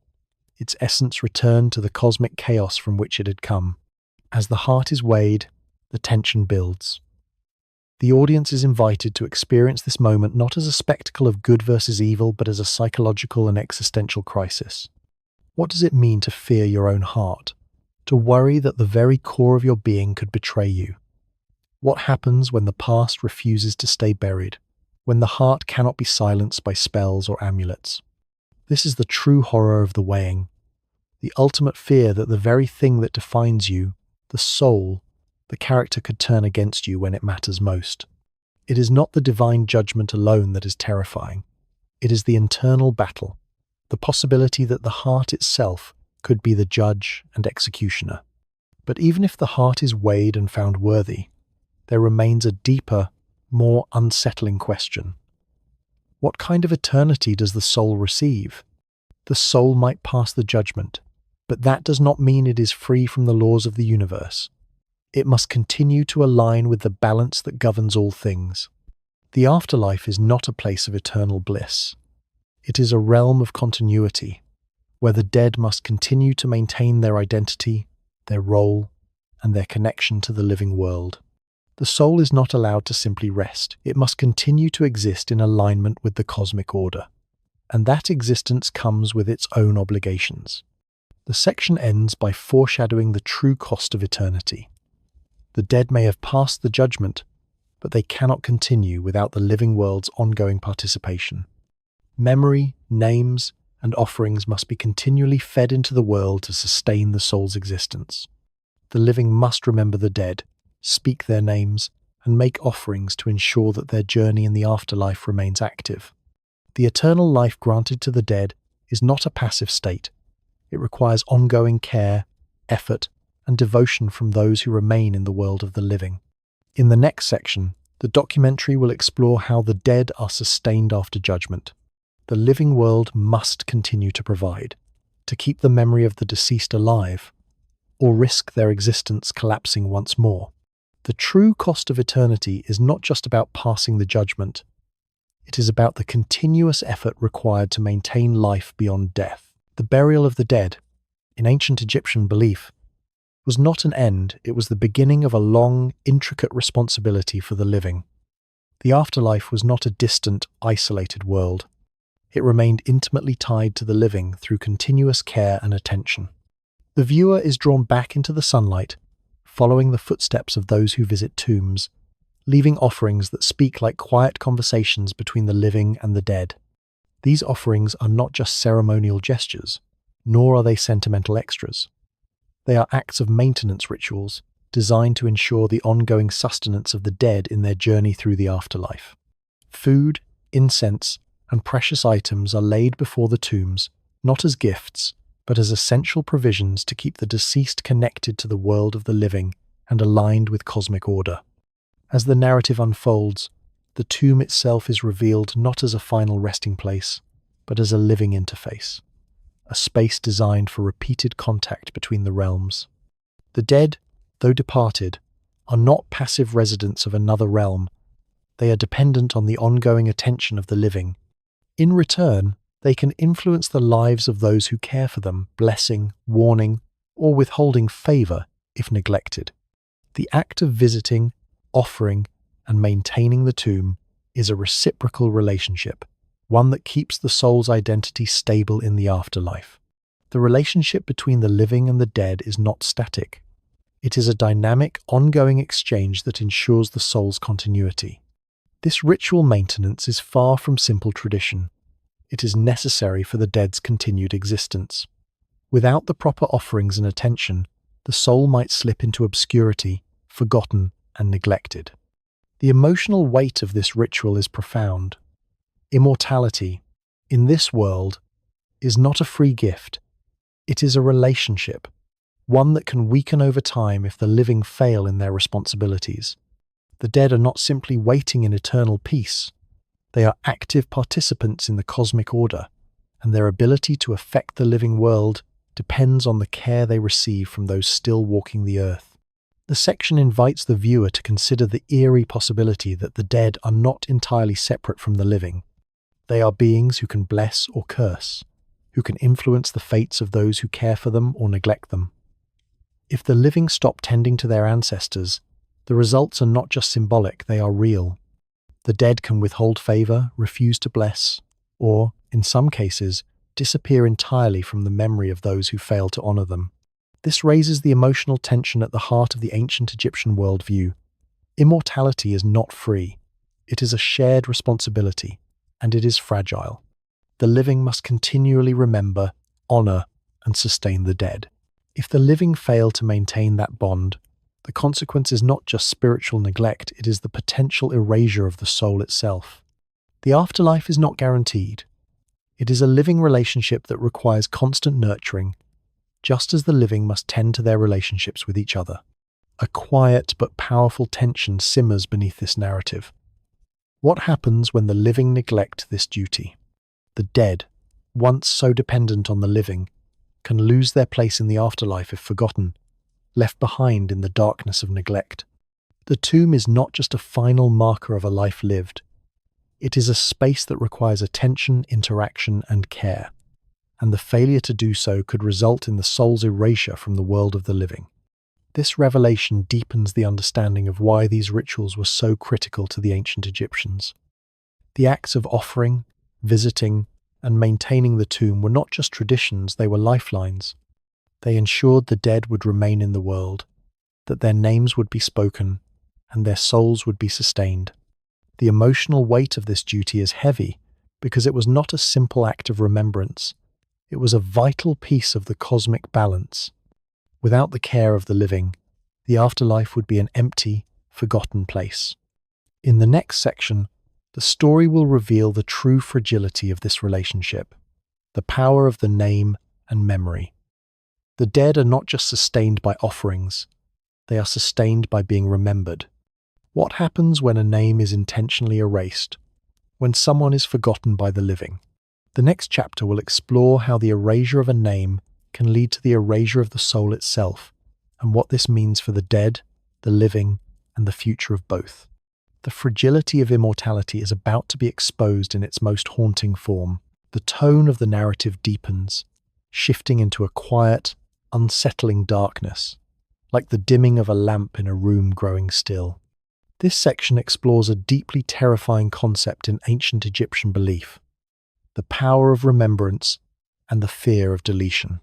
its essence returned to the cosmic chaos from which it had come. As the heart is weighed, the tension builds. The audience is invited to experience this moment not as a spectacle of good versus evil, but as a psychological and existential crisis. What does it mean to fear your own heart? To worry that the very core of your being could betray you? What happens when the past refuses to stay buried? When the heart cannot be silenced by spells or amulets? This is the true horror of the weighing. The ultimate fear that the very thing that defines you, the soul, the character could turn against you when it matters most. It is not the divine judgment alone that is terrifying. It is the internal battle, the possibility that the heart itself could be the judge and executioner. But even if the heart is weighed and found worthy, there remains a deeper, more unsettling question. What kind of eternity does the soul receive? The soul might pass the judgment, but that does not mean it is free from the laws of the universe. It must continue to align with the balance that governs all things. The afterlife is not a place of eternal bliss. It is a realm of continuity, where the dead must continue to maintain their identity, their role, and their connection to the living world. The soul is not allowed to simply rest. It must continue to exist in alignment with the cosmic order. And that existence comes with its own obligations. The section ends by foreshadowing the true cost of eternity. The dead may have passed the judgment, but they cannot continue without the living world's ongoing participation. Memory, names, and offerings must be continually fed into the world to sustain the soul's existence. The living must remember the dead, speak their names, and make offerings to ensure that their journey in the afterlife remains active. The eternal life granted to the dead is not a passive state. It requires ongoing care, effort, and devotion from those who remain in the world of the living. In the next section, the documentary will explore how the dead are sustained after judgment. The living world must continue to provide, to keep the memory of the deceased alive, or risk their existence collapsing once more. The true cost of eternity is not just about passing the judgment. It is about the continuous effort required to maintain life beyond death. The burial of the dead, in ancient Egyptian belief, was not an end, it was the beginning of a long, intricate responsibility for the living. The afterlife was not a distant, isolated world. It remained intimately tied to the living through continuous care and attention. The viewer is drawn back into the sunlight, following the footsteps of those who visit tombs, leaving offerings that speak like quiet conversations between the living and the dead. These offerings are not just ceremonial gestures, nor are they sentimental extras. They are acts of maintenance rituals designed to ensure the ongoing sustenance of the dead in their journey through the afterlife. Food, incense, and precious items are laid before the tombs, not as gifts, but as essential provisions to keep the deceased connected to the world of the living and aligned with cosmic order. As the narrative unfolds, the tomb itself is revealed not as a final resting place, but as a living interface, a space designed for repeated contact between the realms. The dead, though departed, are not passive residents of another realm. They are dependent on the ongoing attention of the living. In return, they can influence the lives of those who care for them, blessing, warning, or withholding favor if neglected. The act of visiting, offering, and maintaining the tomb is a reciprocal relationship, one that keeps the soul's identity stable in the afterlife. The relationship between the living and the dead is not static. It is a dynamic, ongoing exchange that ensures the soul's continuity. This ritual maintenance is far from simple tradition. It is necessary for the dead's continued existence. Without the proper offerings and attention, the soul might slip into obscurity, forgotten and neglected. The emotional weight of this ritual is profound. Immortality, in this world, is not a free gift. It is a relationship, one that can weaken over time if the living fail in their responsibilities. The dead are not simply waiting in eternal peace. They are active participants in the cosmic order, and their ability to affect the living world depends on the care they receive from those still walking the earth. The section invites the viewer to consider the eerie possibility that the dead are not entirely separate from the living. They are beings who can bless or curse, who can influence the fates of those who care for them or neglect them. If the living stop tending to their ancestors, the results are not just symbolic, they are real. The dead can withhold favor, refuse to bless, or, in some cases, disappear entirely from the memory of those who fail to honor them. This raises the emotional tension at the heart of the ancient Egyptian worldview. Immortality is not free. It is a shared responsibility, and it is fragile. The living must continually remember, honor, and sustain the dead. If the living fail to maintain that bond, the consequence is not just spiritual neglect, it is the potential erasure of the soul itself. The afterlife is not guaranteed. It is a living relationship that requires constant nurturing, just as the living must tend to their relationships with each other. A quiet but powerful tension simmers beneath this narrative. What happens when the living neglect this duty? The dead, once so dependent on the living, can lose their place in the afterlife if forgotten, left behind in the darkness of neglect. The tomb is not just a final marker of a life lived. It is a space that requires attention, interaction, and care, and the failure to do so could result in the soul's erasure from the world of the living. This revelation deepens the understanding of why these rituals were so critical to the ancient Egyptians. The acts of offering, visiting, and maintaining the tomb were not just traditions, they were lifelines. They ensured the dead would remain in the world, that their names would be spoken, and their souls would be sustained. The emotional weight of this duty is heavy because it was not a simple act of remembrance. It was a vital piece of the cosmic balance. Without the care of the living, the afterlife would be an empty, forgotten place. In the next section, the story will reveal the true fragility of this relationship, the power of the name and memory. The dead are not just sustained by offerings, they are sustained by being remembered. What happens when a name is intentionally erased? When someone is forgotten by the living? The next chapter will explore how the erasure of a name can lead to the erasure of the soul itself, and what this means for the dead, the living, and the future of both. The fragility of immortality is about to be exposed in its most haunting form. The tone of the narrative deepens, shifting into a quiet, unsettling darkness, like the dimming of a lamp in a room growing still. This section explores a deeply terrifying concept in ancient Egyptian belief: the power of remembrance and the fear of deletion.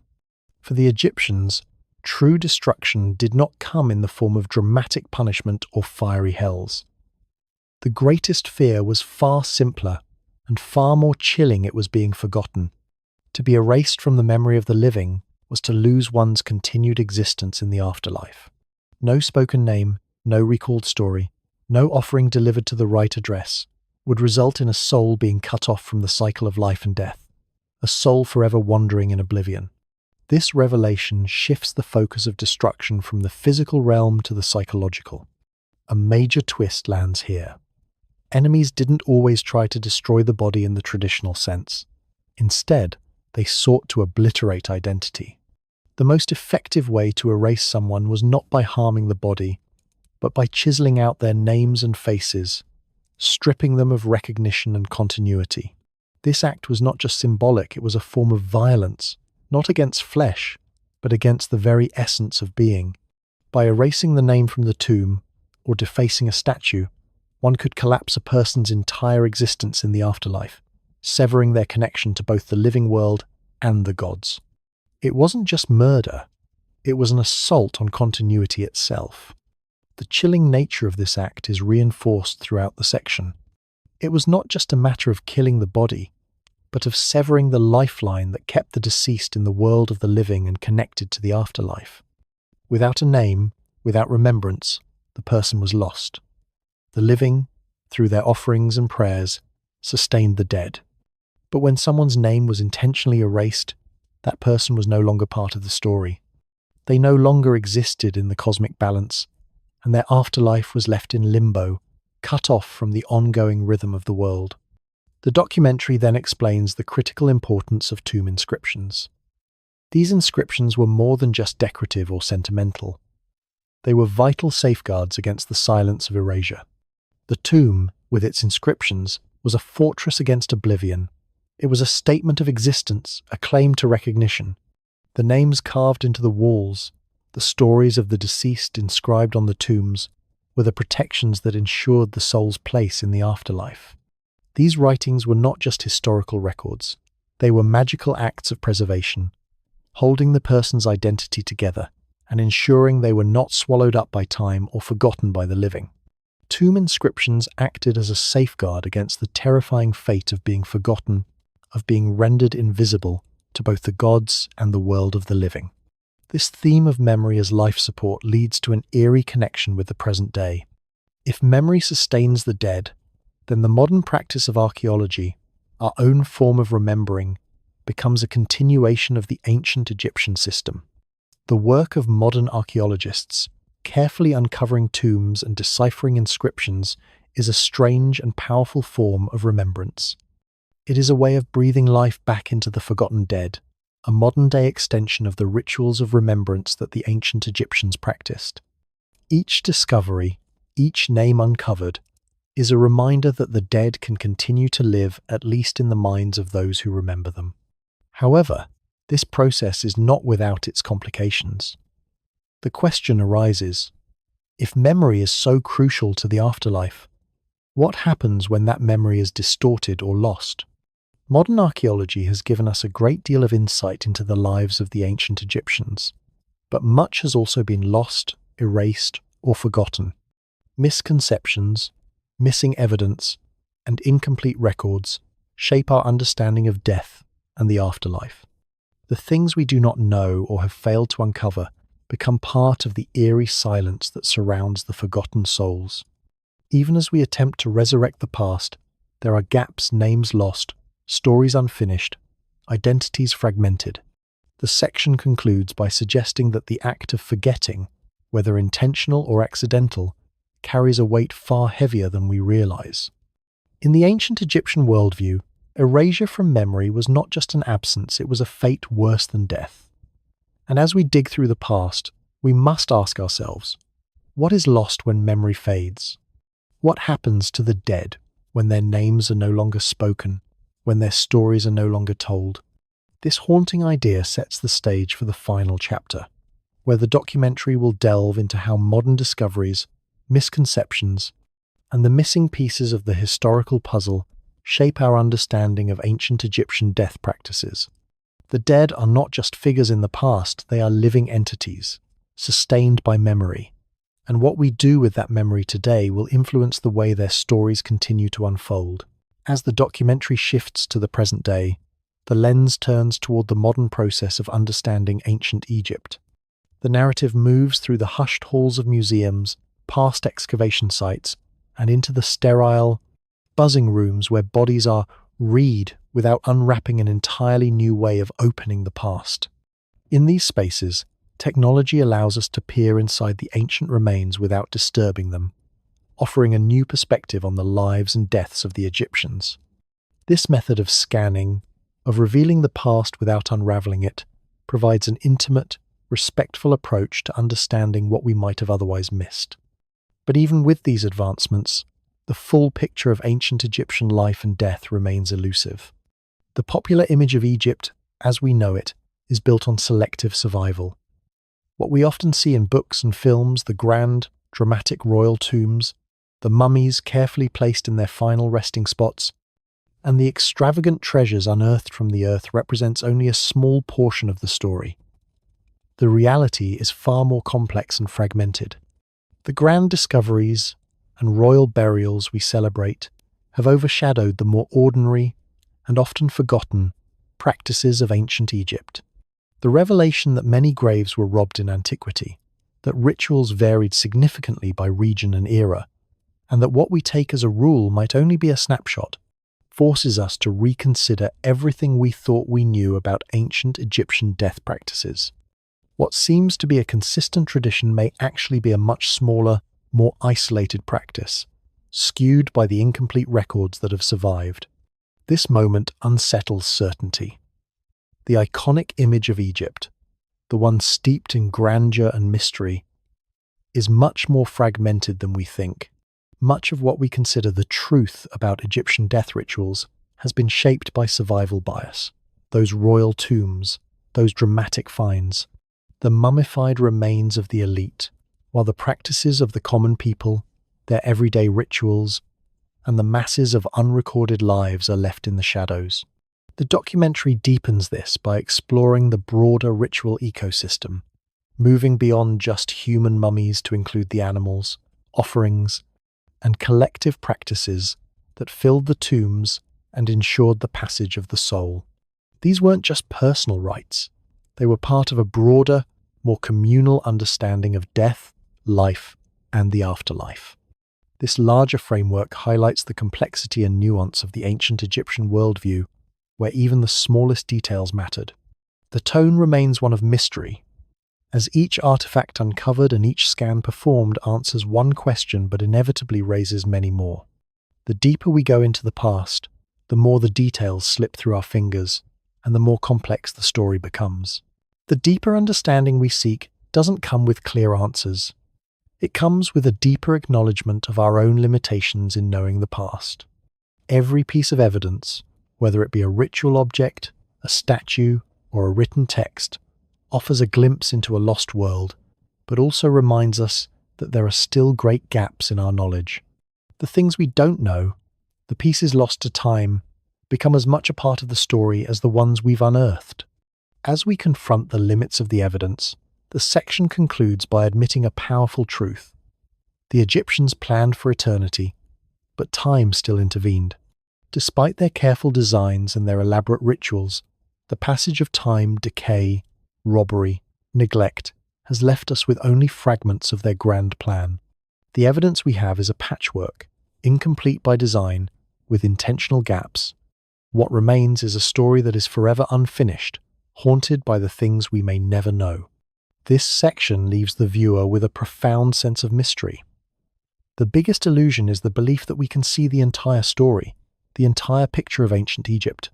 For the Egyptians, true destruction did not come in the form of dramatic punishment or fiery hells. The greatest fear was far simpler and far more chilling. It was being forgotten. To be erased from the memory of the living was to lose one's continued existence in the afterlife. No spoken name, no recalled story, no offering delivered to the right address would result in a soul being cut off from the cycle of life and death, a soul forever wandering in oblivion. This revelation shifts the focus of destruction from the physical realm to the psychological. A major twist lands here. Enemies didn't always try to destroy the body in the traditional sense. Instead, they sought to obliterate identity. The most effective way to erase someone was not by harming the body, but by chiseling out their names and faces, stripping them of recognition and continuity. This act was not just symbolic, it was a form of violence, not against flesh, but against the very essence of being. By erasing the name from the tomb, or defacing a statue, one could collapse a person's entire existence in the afterlife, severing their connection to both the living world and the gods. It wasn't just murder, it was an assault on continuity itself. The chilling nature of this act is reinforced throughout the section. It was not just a matter of killing the body, but of severing the lifeline that kept the deceased in the world of the living and connected to the afterlife. Without a name, without remembrance, the person was lost. The living, through their offerings and prayers, sustained the dead. But when someone's name was intentionally erased, that person was no longer part of the story. They no longer existed in the cosmic balance, and their afterlife was left in limbo, cut off from the ongoing rhythm of the world. The documentary then explains the critical importance of tomb inscriptions. These inscriptions were more than just decorative or sentimental. They were vital safeguards against the silence of erasure. The tomb, with its inscriptions, was a fortress against oblivion. It was a statement of existence, a claim to recognition. The names carved into the walls, the stories of the deceased inscribed on the tombs, were the protections that ensured the soul's place in the afterlife. These writings were not just historical records. They were magical acts of preservation, holding the person's identity together and ensuring they were not swallowed up by time or forgotten by the living. Tomb inscriptions acted as a safeguard against the terrifying fate of being forgotten, of being rendered invisible to both the gods and the world of the living. This theme of memory as life support leads to an eerie connection with the present day. If memory sustains the dead, then the modern practice of archaeology, our own form of remembering, becomes a continuation of the ancient Egyptian system. The work of modern archaeologists, carefully uncovering tombs and deciphering inscriptions, is a strange and powerful form of remembrance. It is a way of breathing life back into the forgotten dead, a modern-day extension of the rituals of remembrance that the ancient Egyptians practiced. Each discovery, each name uncovered, is a reminder that the dead can continue to live at least in the minds of those who remember them. However, this process is not without its complications. The question arises, if memory is so crucial to the afterlife, what happens when that memory is distorted or lost? Modern archaeology has given us a great deal of insight into the lives of the ancient Egyptians, but much has also been lost, erased, or forgotten. Misconceptions, missing evidence, and incomplete records shape our understanding of death and the afterlife. The things we do not know or have failed to uncover become part of the eerie silence that surrounds the forgotten souls. Even as we attempt to resurrect the past, there are gaps, names lost, stories unfinished, identities fragmented. The section concludes by suggesting that the act of forgetting, whether intentional or accidental, carries a weight far heavier than we realize. In the ancient Egyptian worldview, erasure from memory was not just an absence, it was a fate worse than death. And as we dig through the past, we must ask ourselves, what is lost when memory fades? What happens to the dead when their names are no longer spoken, when their stories are no longer told? This haunting idea sets the stage for the final chapter, where the documentary will delve into how modern discoveries, misconceptions, and the missing pieces of the historical puzzle shape our understanding of ancient Egyptian death practices. The dead are not just figures in the past, they are living entities, sustained by memory. And what we do with that memory today will influence the way their stories continue to unfold. As the documentary shifts to the present day, the lens turns toward the modern process of understanding ancient Egypt. The narrative moves through the hushed halls of museums, past excavation sites, and into the sterile, buzzing rooms where bodies are read without unwrapping an entirely new way of opening the past. In these spaces, technology allows us to peer inside the ancient remains without disturbing them, offering a new perspective on the lives and deaths of the Egyptians. This method of scanning, of revealing the past without unraveling it, provides an intimate, respectful approach to understanding what we might have otherwise missed. But even with these advancements, the full picture of ancient Egyptian life and death remains elusive. The popular image of Egypt, as we know it, is built on selective survival. What we often see in books and films, the grand, dramatic royal tombs, the mummies carefully placed in their final resting spots, and the extravagant treasures unearthed from the earth represents only a small portion of the story. The reality is far more complex and fragmented. The grand discoveries and royal burials we celebrate have overshadowed the more ordinary and often forgotten practices of ancient Egypt. The revelation that many graves were robbed in antiquity, that rituals varied significantly by region and era, and that what we take as a rule might only be a snapshot, forces us to reconsider everything we thought we knew about ancient Egyptian death practices. What seems to be a consistent tradition may actually be a much smaller, more isolated practice, skewed by the incomplete records that have survived. This moment unsettles certainty. The iconic image of Egypt, the one steeped in grandeur and mystery, is much more fragmented than we think. Much of what we consider the truth about Egyptian death rituals has been shaped by survival bias. Those royal tombs, those dramatic finds, the mummified remains of the elite, while the practices of the common people, their everyday rituals, and the masses of unrecorded lives are left in the shadows. The documentary deepens this by exploring the broader ritual ecosystem, moving beyond just human mummies to include the animals, offerings, and collective practices that filled the tombs and ensured the passage of the soul. These weren't just personal rites, they were part of a broader, more communal understanding of death, life, and the afterlife. This larger framework highlights the complexity and nuance of the ancient Egyptian worldview, where even the smallest details mattered. The tone remains one of mystery, as each artifact uncovered and each scan performed answers one question but inevitably raises many more. The deeper we go into the past, the more the details slip through our fingers, and the more complex the story becomes. The deeper understanding we seek doesn't come with clear answers. It comes with a deeper acknowledgement of our own limitations in knowing the past. Every piece of evidence, whether it be a ritual object, a statue, or a written text, offers a glimpse into a lost world, but also reminds us that there are still great gaps in our knowledge. The things we don't know, the pieces lost to time, become as much a part of the story as the ones we've unearthed. As we confront the limits of the evidence, the section concludes by admitting a powerful truth. The Egyptians planned for eternity, but time still intervened. Despite their careful designs and their elaborate rituals, the passage of time, decay, robbery, neglect has left us with only fragments of their grand plan. The evidence we have is a patchwork, incomplete by design, with intentional gaps. What remains is a story that is forever unfinished, haunted by the things we may never know. This section leaves the viewer with a profound sense of mystery. The biggest illusion is the belief that we can see the entire story, the entire picture of ancient Egypt.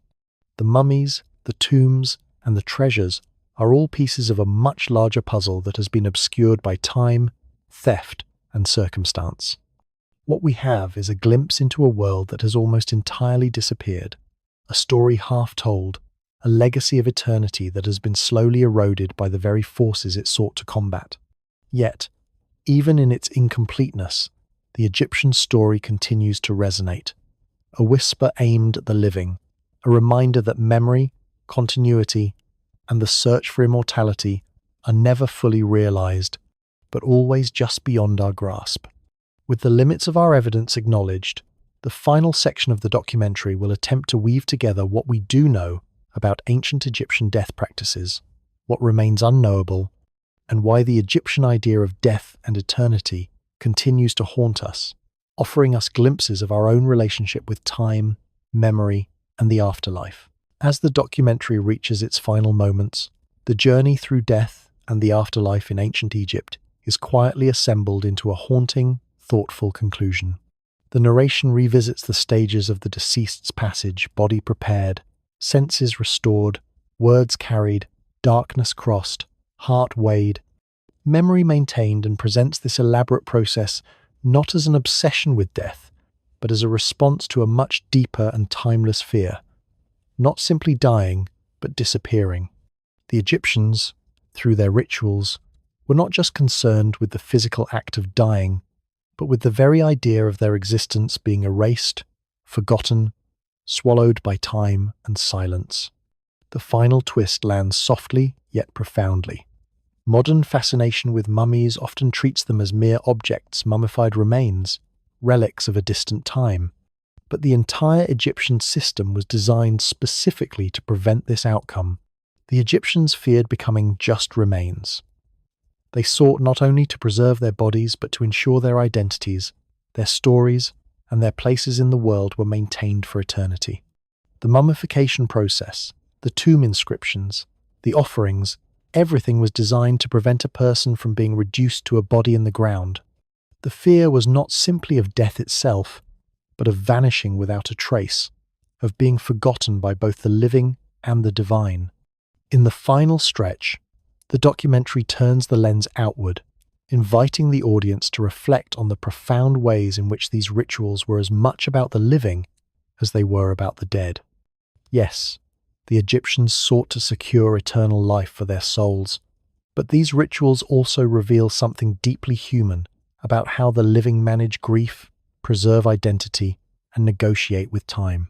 The mummies, the tombs, and the treasures are all pieces of a much larger puzzle that has been obscured by time, theft, and circumstance. What we have is a glimpse into a world that has almost entirely disappeared, a story half told, a legacy of eternity that has been slowly eroded by the very forces it sought to combat. Yet, even in its incompleteness, the Egyptian story continues to resonate, a whisper aimed at the living, a reminder that memory, continuity, and the search for immortality are never fully realized, but always just beyond our grasp. With the limits of our evidence acknowledged, the final section of the documentary will attempt to weave together what we do know about ancient Egyptian death practices, what remains unknowable, and why the Egyptian idea of death and eternity continues to haunt us, offering us glimpses of our own relationship with time, memory, and the afterlife. As the documentary reaches its final moments, the journey through death and the afterlife in ancient Egypt is quietly assembled into a haunting, thoughtful conclusion. The narration revisits the stages of the deceased's passage, body prepared, senses restored, words carried, darkness crossed, heart weighed, memory maintained, and presents this elaborate process not as an obsession with death, but as a response to a much deeper and timeless fear. Not simply dying, but disappearing. The Egyptians, through their rituals, were not just concerned with the physical act of dying, but with the very idea of their existence being erased, forgotten, swallowed by time and silence. The final twist lands softly yet profoundly. Modern fascination with mummies often treats them as mere objects, mummified remains, relics of a distant time. But the entire Egyptian system was designed specifically to prevent this outcome. The Egyptians feared becoming just remains. They sought not only to preserve their bodies, but to ensure their identities, their stories, and their places in the world were maintained for eternity. The mummification process, the tomb inscriptions, the offerings, everything was designed to prevent a person from being reduced to a body in the ground. The fear was not simply of death itself, but of vanishing without a trace, of being forgotten by both the living and the divine. In the final stretch, the documentary turns the lens outward, inviting the audience to reflect on the profound ways in which these rituals were as much about the living as they were about the dead. Yes, the Egyptians sought to secure eternal life for their souls, but these rituals also reveal something deeply human about how the living manage grief, preserve identity, and negotiate with time.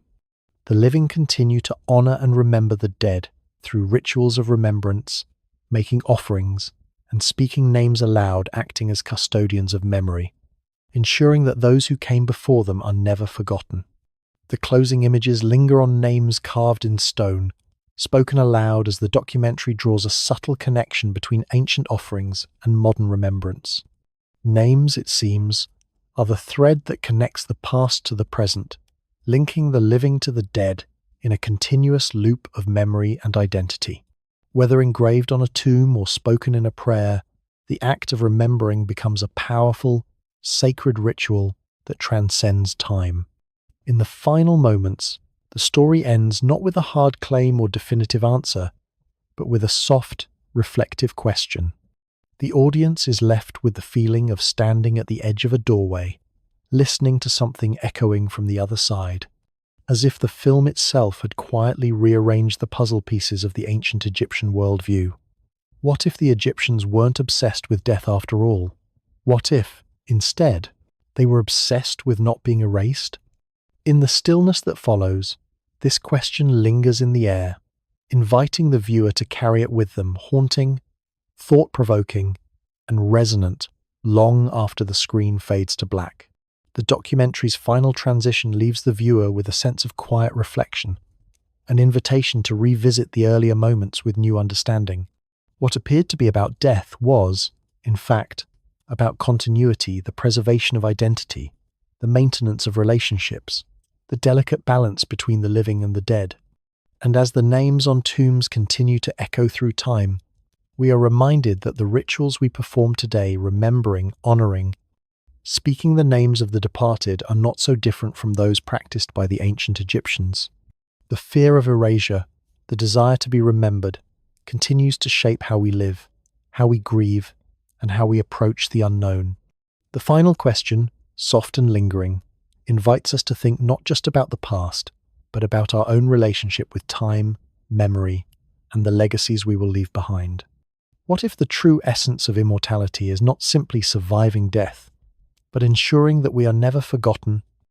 The living continue to honor and remember the dead through rituals of remembrance, making offerings, and speaking names aloud, acting as custodians of memory, ensuring that those who came before them are never forgotten. The closing images linger on names carved in stone, spoken aloud as the documentary draws a subtle connection between ancient offerings and modern remembrance. Names, it seems, are the thread that connects the past to the present, linking the living to the dead in a continuous loop of memory and identity. Whether engraved on a tomb or spoken in a prayer, the act of remembering becomes a powerful, sacred ritual that transcends time. In the final moments, the story ends not with a hard claim or definitive answer, but with a soft, reflective question. The audience is left with the feeling of standing at the edge of a doorway, listening to something echoing from the other side, as if the film itself had quietly rearranged the puzzle pieces of the ancient Egyptian worldview. What if the Egyptians weren't obsessed with death after all? What if, instead, they were obsessed with not being erased? In the stillness that follows, this question lingers in the air, inviting the viewer to carry it with them, haunting, thought-provoking, and resonant long after the screen fades to black. The documentary's final transition leaves the viewer with a sense of quiet reflection, an invitation to revisit the earlier moments with new understanding. What appeared to be about death was, in fact, about continuity, the preservation of identity, the maintenance of relationships, the delicate balance between the living and the dead. And as the names on tombs continue to echo through time, we are reminded that the rituals we perform today, remembering, honoring, speaking the names of the departed, are not so different from those practiced by the ancient Egyptians. The fear of erasure, the desire to be remembered, continues to shape how we live, how we grieve, and how we approach the unknown. The final question, soft and lingering, invites us to think not just about the past, but about our own relationship with time, memory, and the legacies we will leave behind. What if the true essence of immortality is not simply surviving death, but ensuring that we are never forgotten,